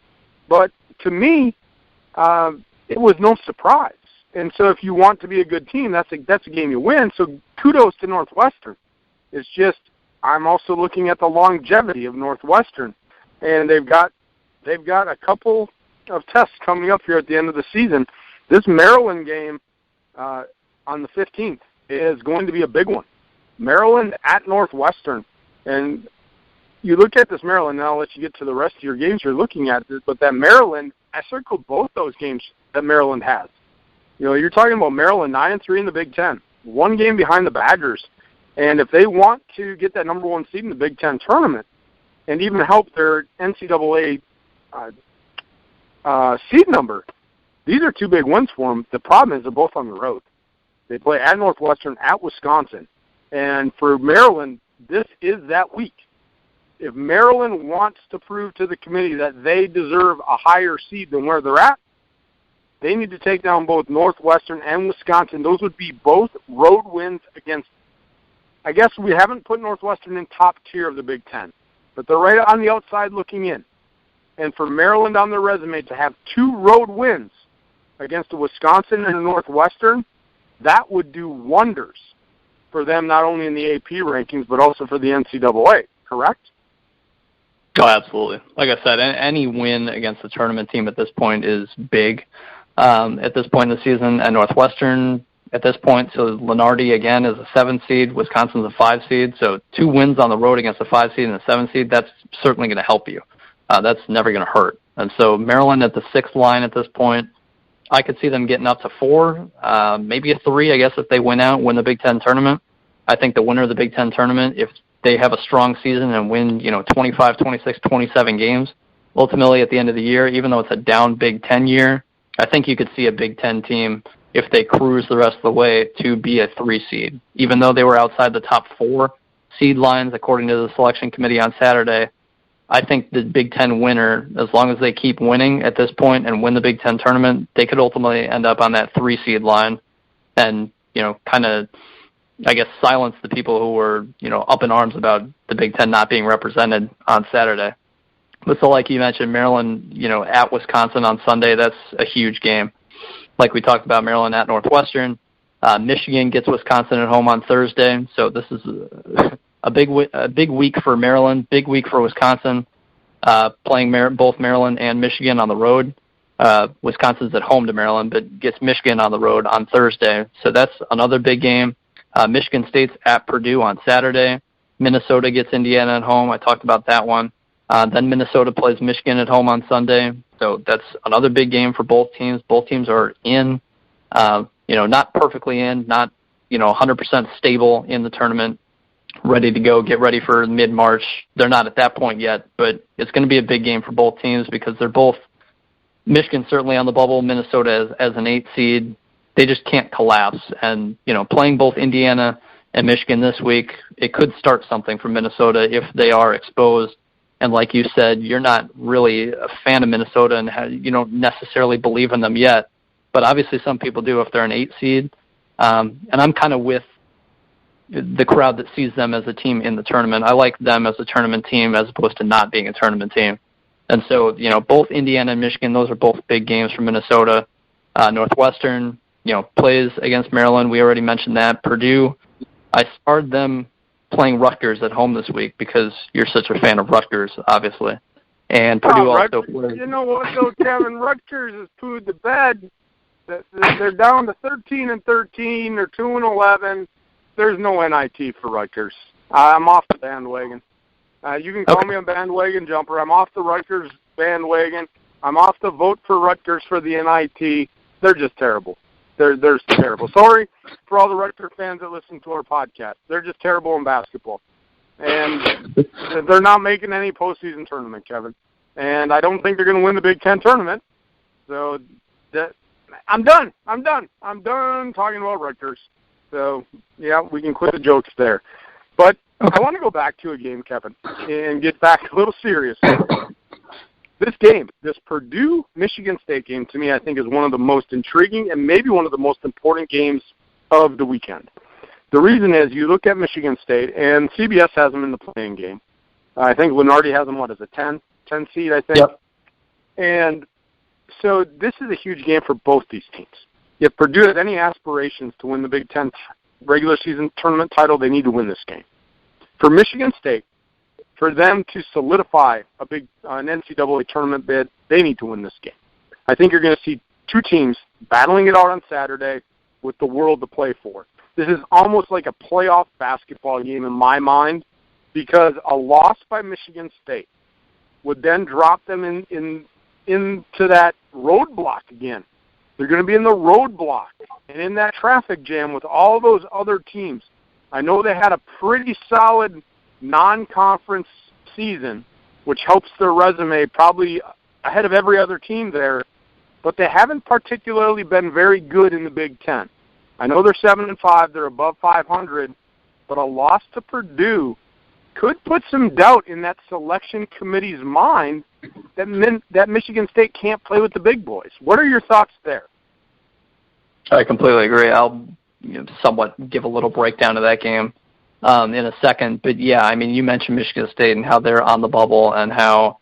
But to me, it was no surprise. And so if you want to be a good team, that's a game you win. So kudos to Northwestern. It's just I'm also looking at the longevity of Northwestern, and they've got a couple of tests coming up here at the end of the season. This Maryland game on the 15th is going to be a big one. Maryland at Northwestern, and you look at this Maryland, and I'll let you get to the rest of your games you're looking at, but that Maryland, I circled both those games that Maryland has. You're talking about Maryland 9-3 in the Big Ten, 1 game behind the Badgers. And if they want to get that number 1 seed in the Big Ten tournament and even help their NCAA seed number, these are 2 big wins for them. The problem is they're both on the road. They play at Northwestern, at Wisconsin. And for Maryland, this is that week. If Maryland wants to prove to the committee that they deserve a higher seed than where they're at, they need to take down both Northwestern and Wisconsin. Those would be both road wins against, I guess we haven't put Northwestern in top tier of the Big Ten, but they're right on the outside looking in. And for Maryland on their resume to have 2 road wins against a Wisconsin and a Northwestern, that would do wonders for them, not only in the AP rankings, but also for the NCAA, correct? Oh, absolutely. Like I said, any win against the tournament team at this point is big at this point in the season. And Northwestern at this point, so Lenardi, again, is a 7 seed. Wisconsin's a 5 seed. So 2 wins on the road against a 5 seed and a 7 seed, that's certainly going to help you. That's never going to hurt. And so Maryland at the 6th line at this point, I could see them getting up to 4, maybe a 3, I guess, if they win the Big Ten tournament. I think the winner of the Big Ten tournament, if they have a strong season and win, 25, 26, 27 games, ultimately at the end of the year, even though it's a down Big Ten year, I think you could see a Big Ten team, if they cruise the rest of the way, to be a 3 seed. Even though they were outside the top 4 seed lines, according to the selection committee on Saturday, I think the Big Ten winner, as long as they keep winning at this point and win the Big Ten tournament, they could ultimately end up on that 3 seed line and, kind of, I guess, silence the people who were, up in arms about the Big Ten not being represented on Saturday. But so like you mentioned, Maryland, at Wisconsin on Sunday, that's a huge game. Like we talked about, Maryland at Northwestern. Michigan gets Wisconsin at home on Thursday. So this is a big week for Maryland, big week for Wisconsin, playing both Maryland and Michigan on the road. Wisconsin's at home to Maryland, but gets Michigan on the road on Thursday. So that's another big game. Michigan State's at Purdue on Saturday. Minnesota gets Indiana at home. I talked about that one. Then Minnesota plays Michigan at home on Sunday. So that's another big game for both teams. Both teams are in, not perfectly in, not, 100% stable in the tournament, ready to go, get ready for mid-March. They're not at that point yet, but it's going to be a big game for both teams because they're both, Michigan certainly on the bubble, Minnesota as an 8 seed. They just can't collapse. And, playing both Indiana and Michigan this week, it could start something for Minnesota if they are exposed. And like you said, you're not really a fan of Minnesota and you don't necessarily believe in them yet. But obviously some people do if they're an 8 seed. And I'm kind of with the crowd that sees them as a team in the tournament. I like them as a tournament team as opposed to not being a tournament team. And so, both Indiana and Michigan, those are both big games for Minnesota. Northwestern, plays against Maryland. We already mentioned that. Purdue, I starred them playing Rutgers at home this week because you're such a fan of Rutgers, obviously. And Purdue also played. You know what, though, Kevin? Rutgers has pooed the bed. They're down to 13-13. They're 2-11. There's no NIT for Rutgers. I'm off the bandwagon. You can call me a bandwagon jumper. I'm off the Rutgers bandwagon. I'm off the vote for Rutgers for the NIT. They're just terrible. They're terrible. Sorry for all the Rutgers fans that listen to our podcast. They're just terrible in basketball. And they're not making any postseason tournament, Kevin. And I don't think they're going to win the Big Ten tournament. So I'm done. I'm done talking about Rutgers. So, yeah, we can quit the jokes there. But I want to go back to a game, Kevin, and get back a little serious. This game, this Purdue-Michigan State game, to me, I think is one of the most intriguing and maybe one of the most important games of the weekend. The reason is you look at Michigan State, and CBS has them in the playing game. I think Lenardi has them, as a 10 seed, I think. Yep. And so this is a huge game for both these teams. If Purdue has any aspirations to win the Big Ten regular season tournament title, they need to win this game. For Michigan State, for them to solidify an NCAA tournament bid, they need to win this game. I think you're going to see two teams battling it out on Saturday with the world to play for. This is almost like a playoff basketball game in my mind, because a loss by Michigan State would then drop them into that roadblock again. They're going to be in the roadblock and in that traffic jam with all those other teams. I know they had a pretty solid non-conference season, which helps their resume probably ahead of every other team there, but they haven't particularly been very good in the Big Ten. I know they're 7-5, they're above 500, but a loss to Purdue could put some doubt in that selection committee's mind that Michigan State can't play with the big boys. What are your thoughts there? I completely agree. I'll somewhat give a little breakdown of that game in a second. But, yeah, I mean, you mentioned Michigan State and how they're on the bubble and how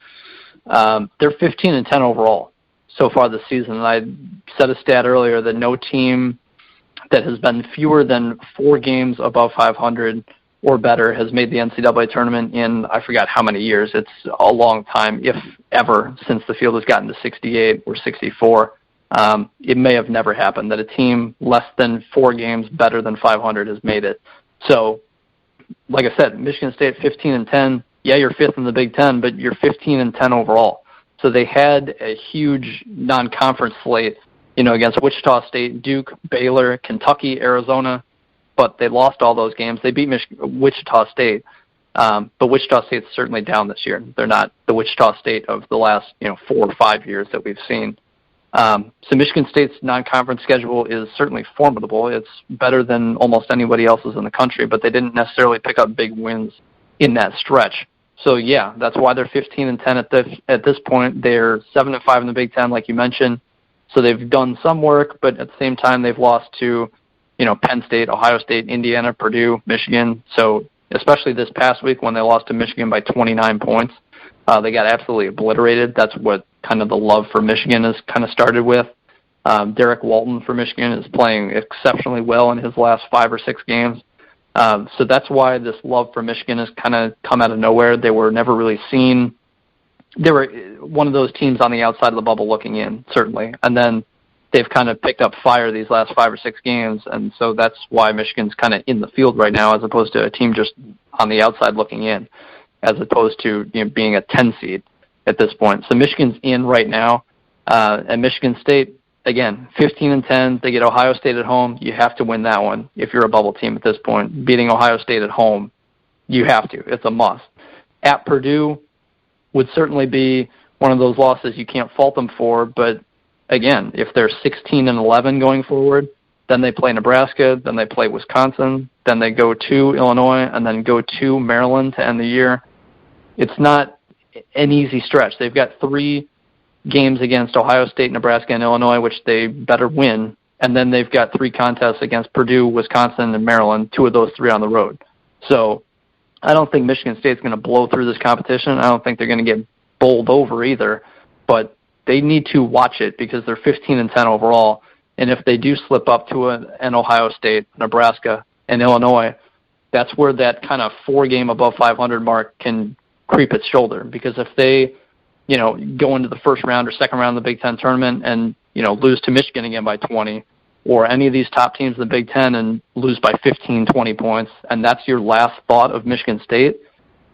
they're 15-10 overall so far this season. And I said a stat earlier that no team that has been fewer than 4 games above 500 or better has made the NCAA tournament in, I forgot how many years. It's a long time, if ever, since the field has gotten to 68 or 64. It may have never happened that a team less than 4 games better than 500 has made it. So, like I said, Michigan State 15-10. Yeah, you're 5th in the Big Ten, but you're 15-10 overall. So they had a huge non-conference slate, against Wichita State, Duke, Baylor, Kentucky, Arizona, but they lost all those games. They beat Wichita State, but Wichita State's certainly down this year. They're not the Wichita State of the last 4 or 5 years that we've seen. So Michigan State's non-conference schedule is certainly formidable. It's better than almost anybody else's in the country, but they didn't necessarily pick up big wins in that stretch. So, yeah, that's why they're 15-10 at this point. They're 7-5 in the Big Ten, like you mentioned. So they've done some work, but at the same time they've lost to, Penn State, Ohio State, Indiana, Purdue, Michigan. So especially this past week when they lost to Michigan by 29 points, they got absolutely obliterated. That's what kind of the love for Michigan has kind of started with. Derek Walton for Michigan is playing exceptionally well in his last 5 or 6 games. So that's why this love for Michigan has kind of come out of nowhere. They were never really seen. They were one of those teams on the outside of the bubble looking in, certainly. And then they've kind of picked up fire these last 5 or 6 games, and so that's why Michigan's kind of in the field right now as opposed to a team just on the outside looking in, as opposed to being a 10 seed at this point. So Michigan's in right now, and Michigan State, again, 15-10. They get Ohio State at home. You have to win that one if you're a bubble team at this point. Beating Ohio State at home, you have to. It's a must. At Purdue would certainly be one of those losses you can't fault them for, but again, if they're 16-11 going forward, then they play Nebraska, then they play Wisconsin, then they go to Illinois, and then go to Maryland to end the year. It's not an easy stretch. They've got 3 games against Ohio State, Nebraska, and Illinois, which they better win, and then they've got 3 contests against Purdue, Wisconsin, and Maryland, 2 of those 3 on the road. So I don't think Michigan State's going to blow through this competition. I don't think they're going to get bowled over either, but they need to watch it because they're 15-10 overall, and if they do slip up to an Ohio State, Nebraska, and Illinois, that's where that kind of 4-game above 500 mark can creep its shoulder, because if they go into the first round or second round of the Big Ten tournament and, lose to Michigan again by 20, or any of these top teams in the Big Ten and lose by 15, 20 points, and that's your last thought of Michigan State.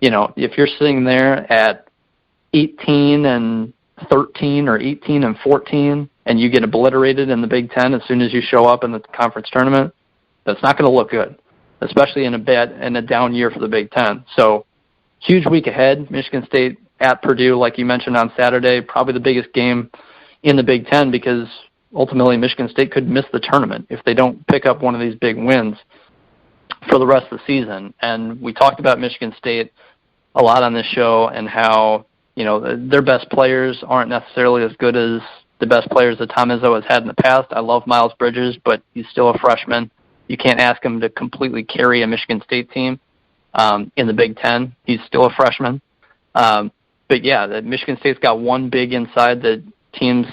If you're sitting there at 18 and 13 or 18 and 14 and you get obliterated in the Big Ten as soon as you show up in the conference tournament, that's not going to look good, especially in a down year for the Big Ten. So huge week ahead. Michigan State at Purdue, like you mentioned on Saturday, probably the biggest game in the Big Ten, because ultimately Michigan State could miss the tournament if they don't pick up one of these big wins for the rest of the season. And we talked about Michigan State a lot on this show and how, their best players aren't necessarily as good as the best players that Tom Izzo has had in the past. I love Miles Bridges, but he's still a freshman. You can't ask him to completely carry a Michigan State team in the Big Ten. He's still a freshman. But yeah, Michigan State's got one big inside that teams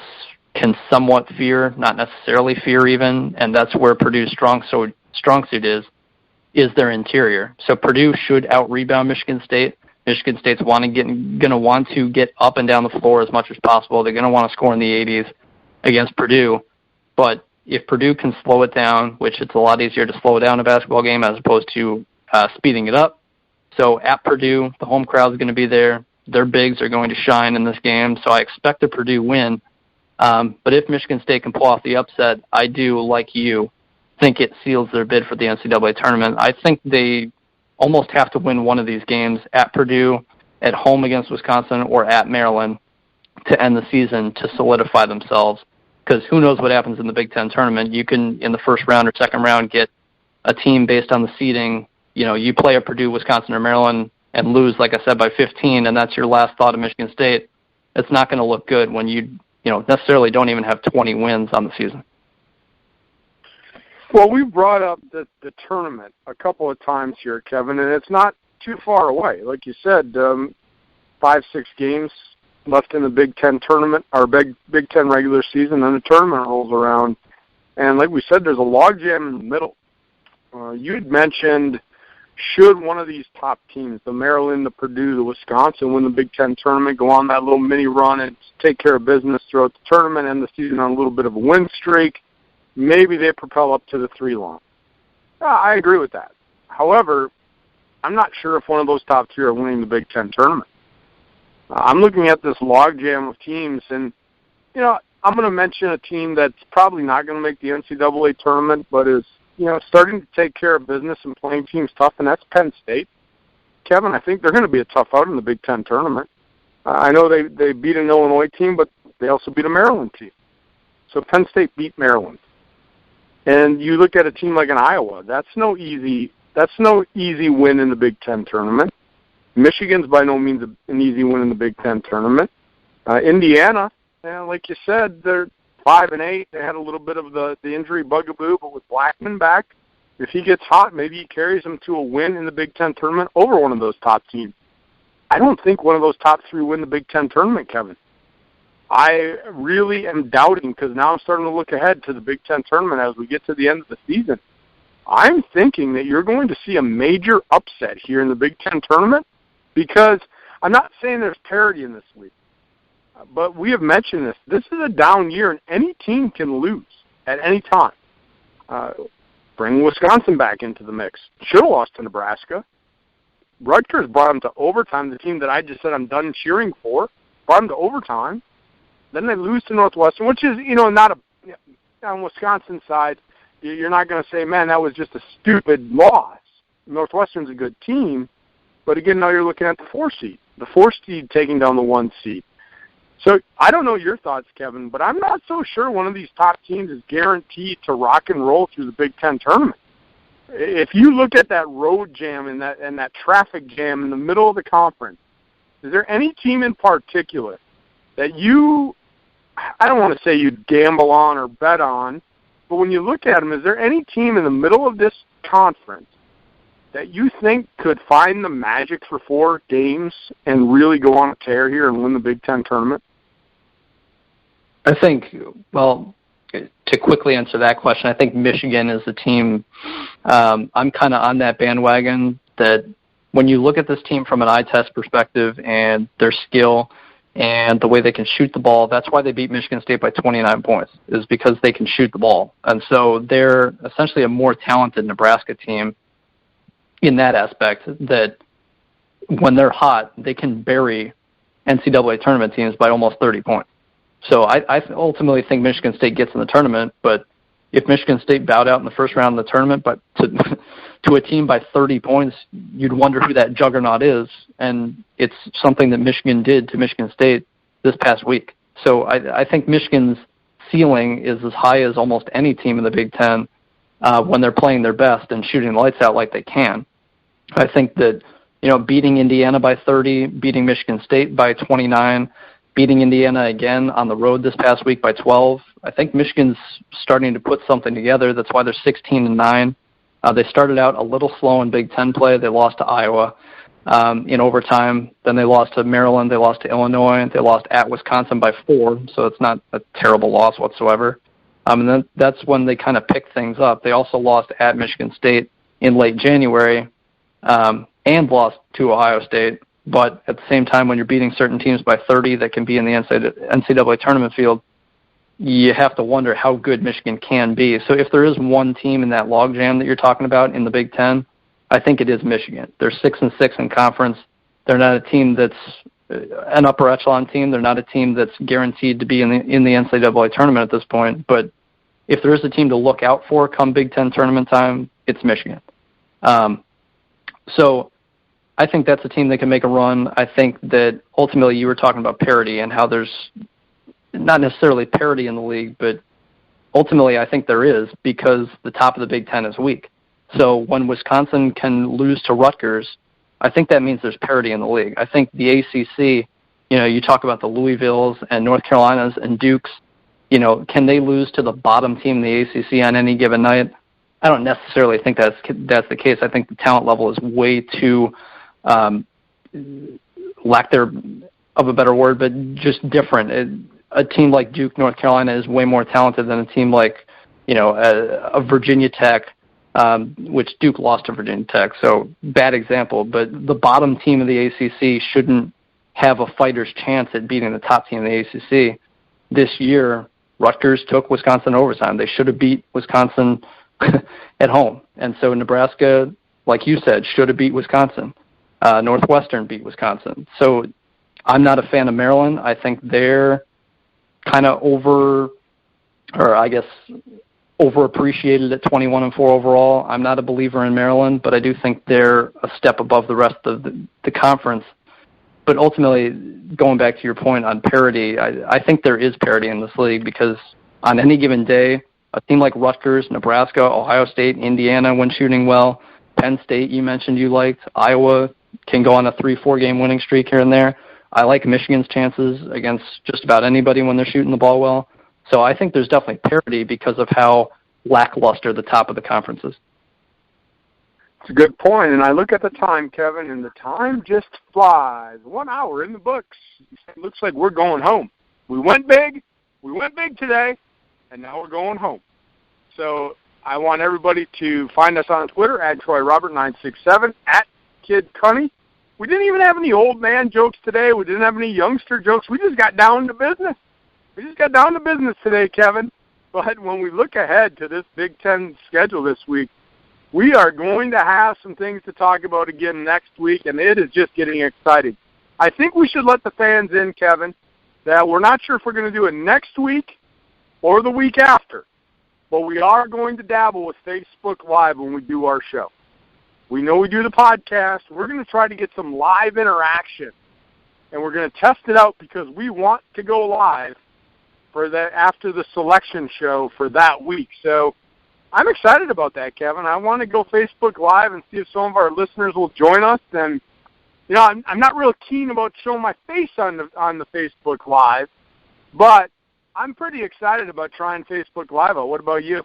can somewhat fear, not necessarily fear even, and that's where Purdue's strong suit is their interior. So Purdue should out-rebound Michigan State. Michigan State's going to want to get up and down the floor as much as possible. They're going to want to score in the 80s against Purdue. But if Purdue can slow it down, which it's a lot easier to slow down a basketball game as opposed to speeding it up. So at Purdue, the home crowd is going to be there. Their bigs are going to shine in this game, so I expect a Purdue win. But if Michigan State can pull off the upset, I do, like you, think it seals their bid for the NCAA tournament. I think they almost have to win one of these games at Purdue, at home against Wisconsin, or at Maryland to end the season to solidify themselves. Because who knows what happens in the Big Ten tournament. You can, in the first round or second round, get a team based on the seeding. You play at Purdue, Wisconsin, or Maryland and lose, like I said, by 15, and that's your last thought of Michigan State. It's not going to look good when you necessarily don't even have 20 wins on the season. Well, we brought up the tournament a couple of times here, Kevin, and it's not too far away. Like you said, 5-6 games left in the Big Ten tournament, or Big Ten regular season, and the tournament rolls around. And like we said, there's a logjam in the middle. You had mentioned, should one of these top teams, the Maryland, the Purdue, the Wisconsin, win the Big Ten tournament, go on that little mini run and take care of business throughout the tournament, end the season on a little bit of a win streak, maybe they propel up to the 3-line. I agree with that. However, I'm not sure if one of those top three are winning the Big Ten tournament. I'm looking at this logjam of teams, and, I'm going to mention a team that's probably not going to make the NCAA tournament, but is, starting to take care of business and playing teams tough, and that's Penn State. Kevin, I think they're going to be a tough out in the Big Ten tournament. I know they beat an Illinois team, but they also beat a Maryland team. So Penn State beat Maryland. And you look at a team like an Iowa, that's no easy win in the Big Ten tournament. Michigan's by no means an easy win in the Big Ten tournament. Indiana, like you said, they're 5-8. They had a little bit of the injury bugaboo, but with Blackman back, if he gets hot, maybe he carries them to a win in the Big Ten tournament over one of those top teams. I don't think one of those top three win the Big Ten tournament, Kevin. I really am doubting, because now I'm starting to look ahead to the Big Ten tournament as we get to the end of the season. I'm thinking that you're going to see a major upset here in the Big Ten tournament, because I'm not saying there's parity in this league, but we have mentioned this. This is a down year, and any team can lose at any time. Bring Wisconsin back into the mix. Should have lost to Nebraska. Rutgers brought them to overtime, the team that I just said I'm done cheering for, brought them to overtime. Then they lose to Northwestern, which is, not on Wisconsin's side, you're not going to say, man, that was just a stupid loss. Northwestern's a good team, but again, now you're looking at the 4 seed. The 4 seed taking down the 1 seed. So I don't know your thoughts, Kevin, but I'm not so sure one of these top teams is guaranteed to rock and roll through the Big Ten tournament. If you look at that road jam and that traffic jam in the middle of the conference, is there any team in particular that I don't want to say you'd gamble on or bet on, but when you look at them, is there any team in the middle of this conference that you think could find the magic for 4 games and really go on a tear here and win the Big Ten tournament? I think, to quickly answer that question, I think Michigan is the team. I'm kind of on that bandwagon that when you look at this team from an eye test perspective and their skill, and the way they can shoot the ball. That's why they beat Michigan State by 29 points, is because they can shoot the ball. And so they're essentially a more talented Nebraska team in that aspect, that when they're hot, they can bury NCAA tournament teams by almost 30 points. So I ultimately think Michigan State gets in the tournament, but if Michigan State bowed out in the first round of the tournament but to a team by 30 points, you'd wonder who that juggernaut is, and it's something that Michigan did to Michigan State this past week. So I think Michigan's ceiling is as high as almost any team in the Big Ten when they're playing their best and shooting the lights out like they can. I think that, beating Indiana by 30, beating Michigan State by 29, beating Indiana again on the road this past week by 12, I think Michigan's starting to put something together. That's why they're 16-9. They started out a little slow in Big Ten play. They lost to Iowa in overtime. Then they lost to Maryland. They lost to Illinois. They lost at Wisconsin by 4, so it's not a terrible loss whatsoever. And then that's when they kind of picked things up. They also lost at Michigan State in late January and lost to Ohio State. But at the same time, when you're beating certain teams by 30 that can be in the NCAA tournament field, you have to wonder how good Michigan can be. So if there is one team in that logjam that you're talking about in the Big Ten, I think it is Michigan. They're 6-6 in conference. They're not a team that's an upper echelon team. They're not a team that's guaranteed to be in the NCAA tournament at this point. But if there is a team to look out for come Big Ten tournament time, it's Michigan. So I think that's a team that can make a run. I think that ultimately you were talking about parity and how there's not necessarily parity in the league, but ultimately I think there is, because the top of the Big Ten is weak. So when Wisconsin can lose to Rutgers, I think that means there's parity in the league. I think the ACC, you talk about the Louisvilles and North Carolinas and Dukes, can they lose to the bottom team in the ACC on any given night? I don't necessarily think that's the case. I think the talent level is way too lack there of a better word, but just different. A team like Duke, North Carolina is way more talented than a team like, a Virginia Tech, which Duke lost to Virginia Tech, so bad example. But the bottom team of the ACC shouldn't have a fighter's chance at beating the top team in the ACC. This year, Rutgers took Wisconsin overtime. They should have beat Wisconsin at home. And so Nebraska, like you said, should have beat Wisconsin. Northwestern beat Wisconsin. So I'm not a fan of Maryland. I think they're kind of overappreciated at 21-4 overall. I'm not a believer in Maryland, but I do think they're a step above the rest of the conference. But ultimately, going back to your point on parity, I think there is parity in this league, because on any given day, a team like Rutgers, Nebraska, Ohio State, Indiana, when shooting well, Penn State, you mentioned you liked, Iowa can go on a 3-4 game winning streak here and there. I like Michigan's chances against just about anybody when they're shooting the ball well. So I think there's definitely parity because of how lackluster the top of the conference is. It's a good point, and I look at the time, Kevin, and the time just flies. 1 hour in the books. It looks like we're going home. We went big today, and now we're going home. So I want everybody to find us on Twitter at TroyRobert967, at KidCunny. We didn't even have any old man jokes today. We didn't have any youngster jokes. We just got down to business. Today, Kevin. But when we look ahead to this Big Ten schedule this week, we are going to have some things to talk about again next week, and it is just getting exciting. I think we should let the fans in, Kevin, that we're not sure if we're going to do it next week or the week after, but we are going to dabble with Facebook Live when we do our show. We know we do the podcast. We're going to try to get some live interaction, and we're going to test it out because we want to go live for that after the selection show for that week. So I'm excited about that, Kevin. I want to go Facebook Live and see if some of our listeners will join us. And I'm not real keen about showing my face on the Facebook Live, but I'm pretty excited about trying Facebook Live. What about you?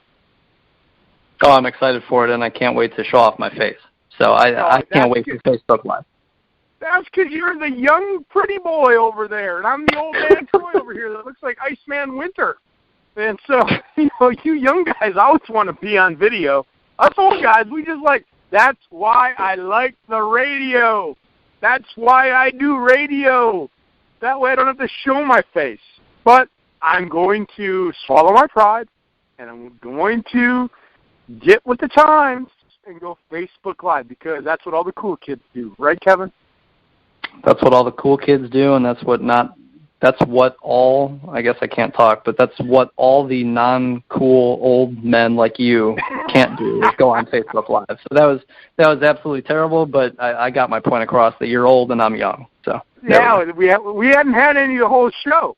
Oh, I'm excited for it, and I can't wait to show off my face. So I can't wait for Facebook Live. That's because you're the young, pretty boy over there, and I'm the old man Troy over here that looks like Iceman Winter. And so, you young guys always want to be on video. Us old guys, we just that's why I like the radio. That's why I do radio. That way I don't have to show my face. But I'm going to swallow my pride, and I'm going to get with the times and go Facebook Live, because that's what all the cool kids do. Right, Kevin? That's what all the cool kids do, and that's what all, I guess I can't talk, but that's what all the non-cool old men like you can't do, is go on Facebook Live. So that was absolutely terrible, but I got my point across that you're old and I'm young. So yeah, we hadn't had any of the whole show.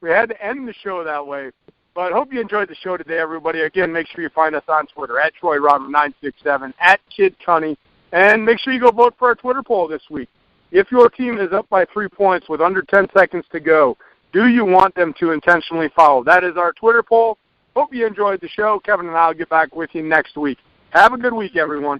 We had to end the show that way. But hope you enjoyed the show today, everybody. Again, make sure you find us on Twitter, at TroyRobert967, at Kid Cunny, and make sure you go vote for our Twitter poll this week. If your team is up by 3 points with under 10 seconds to go, do you want them to intentionally foul? That is our Twitter poll. Hope you enjoyed the show. Kevin and I will get back with you next week. Have a good week, everyone.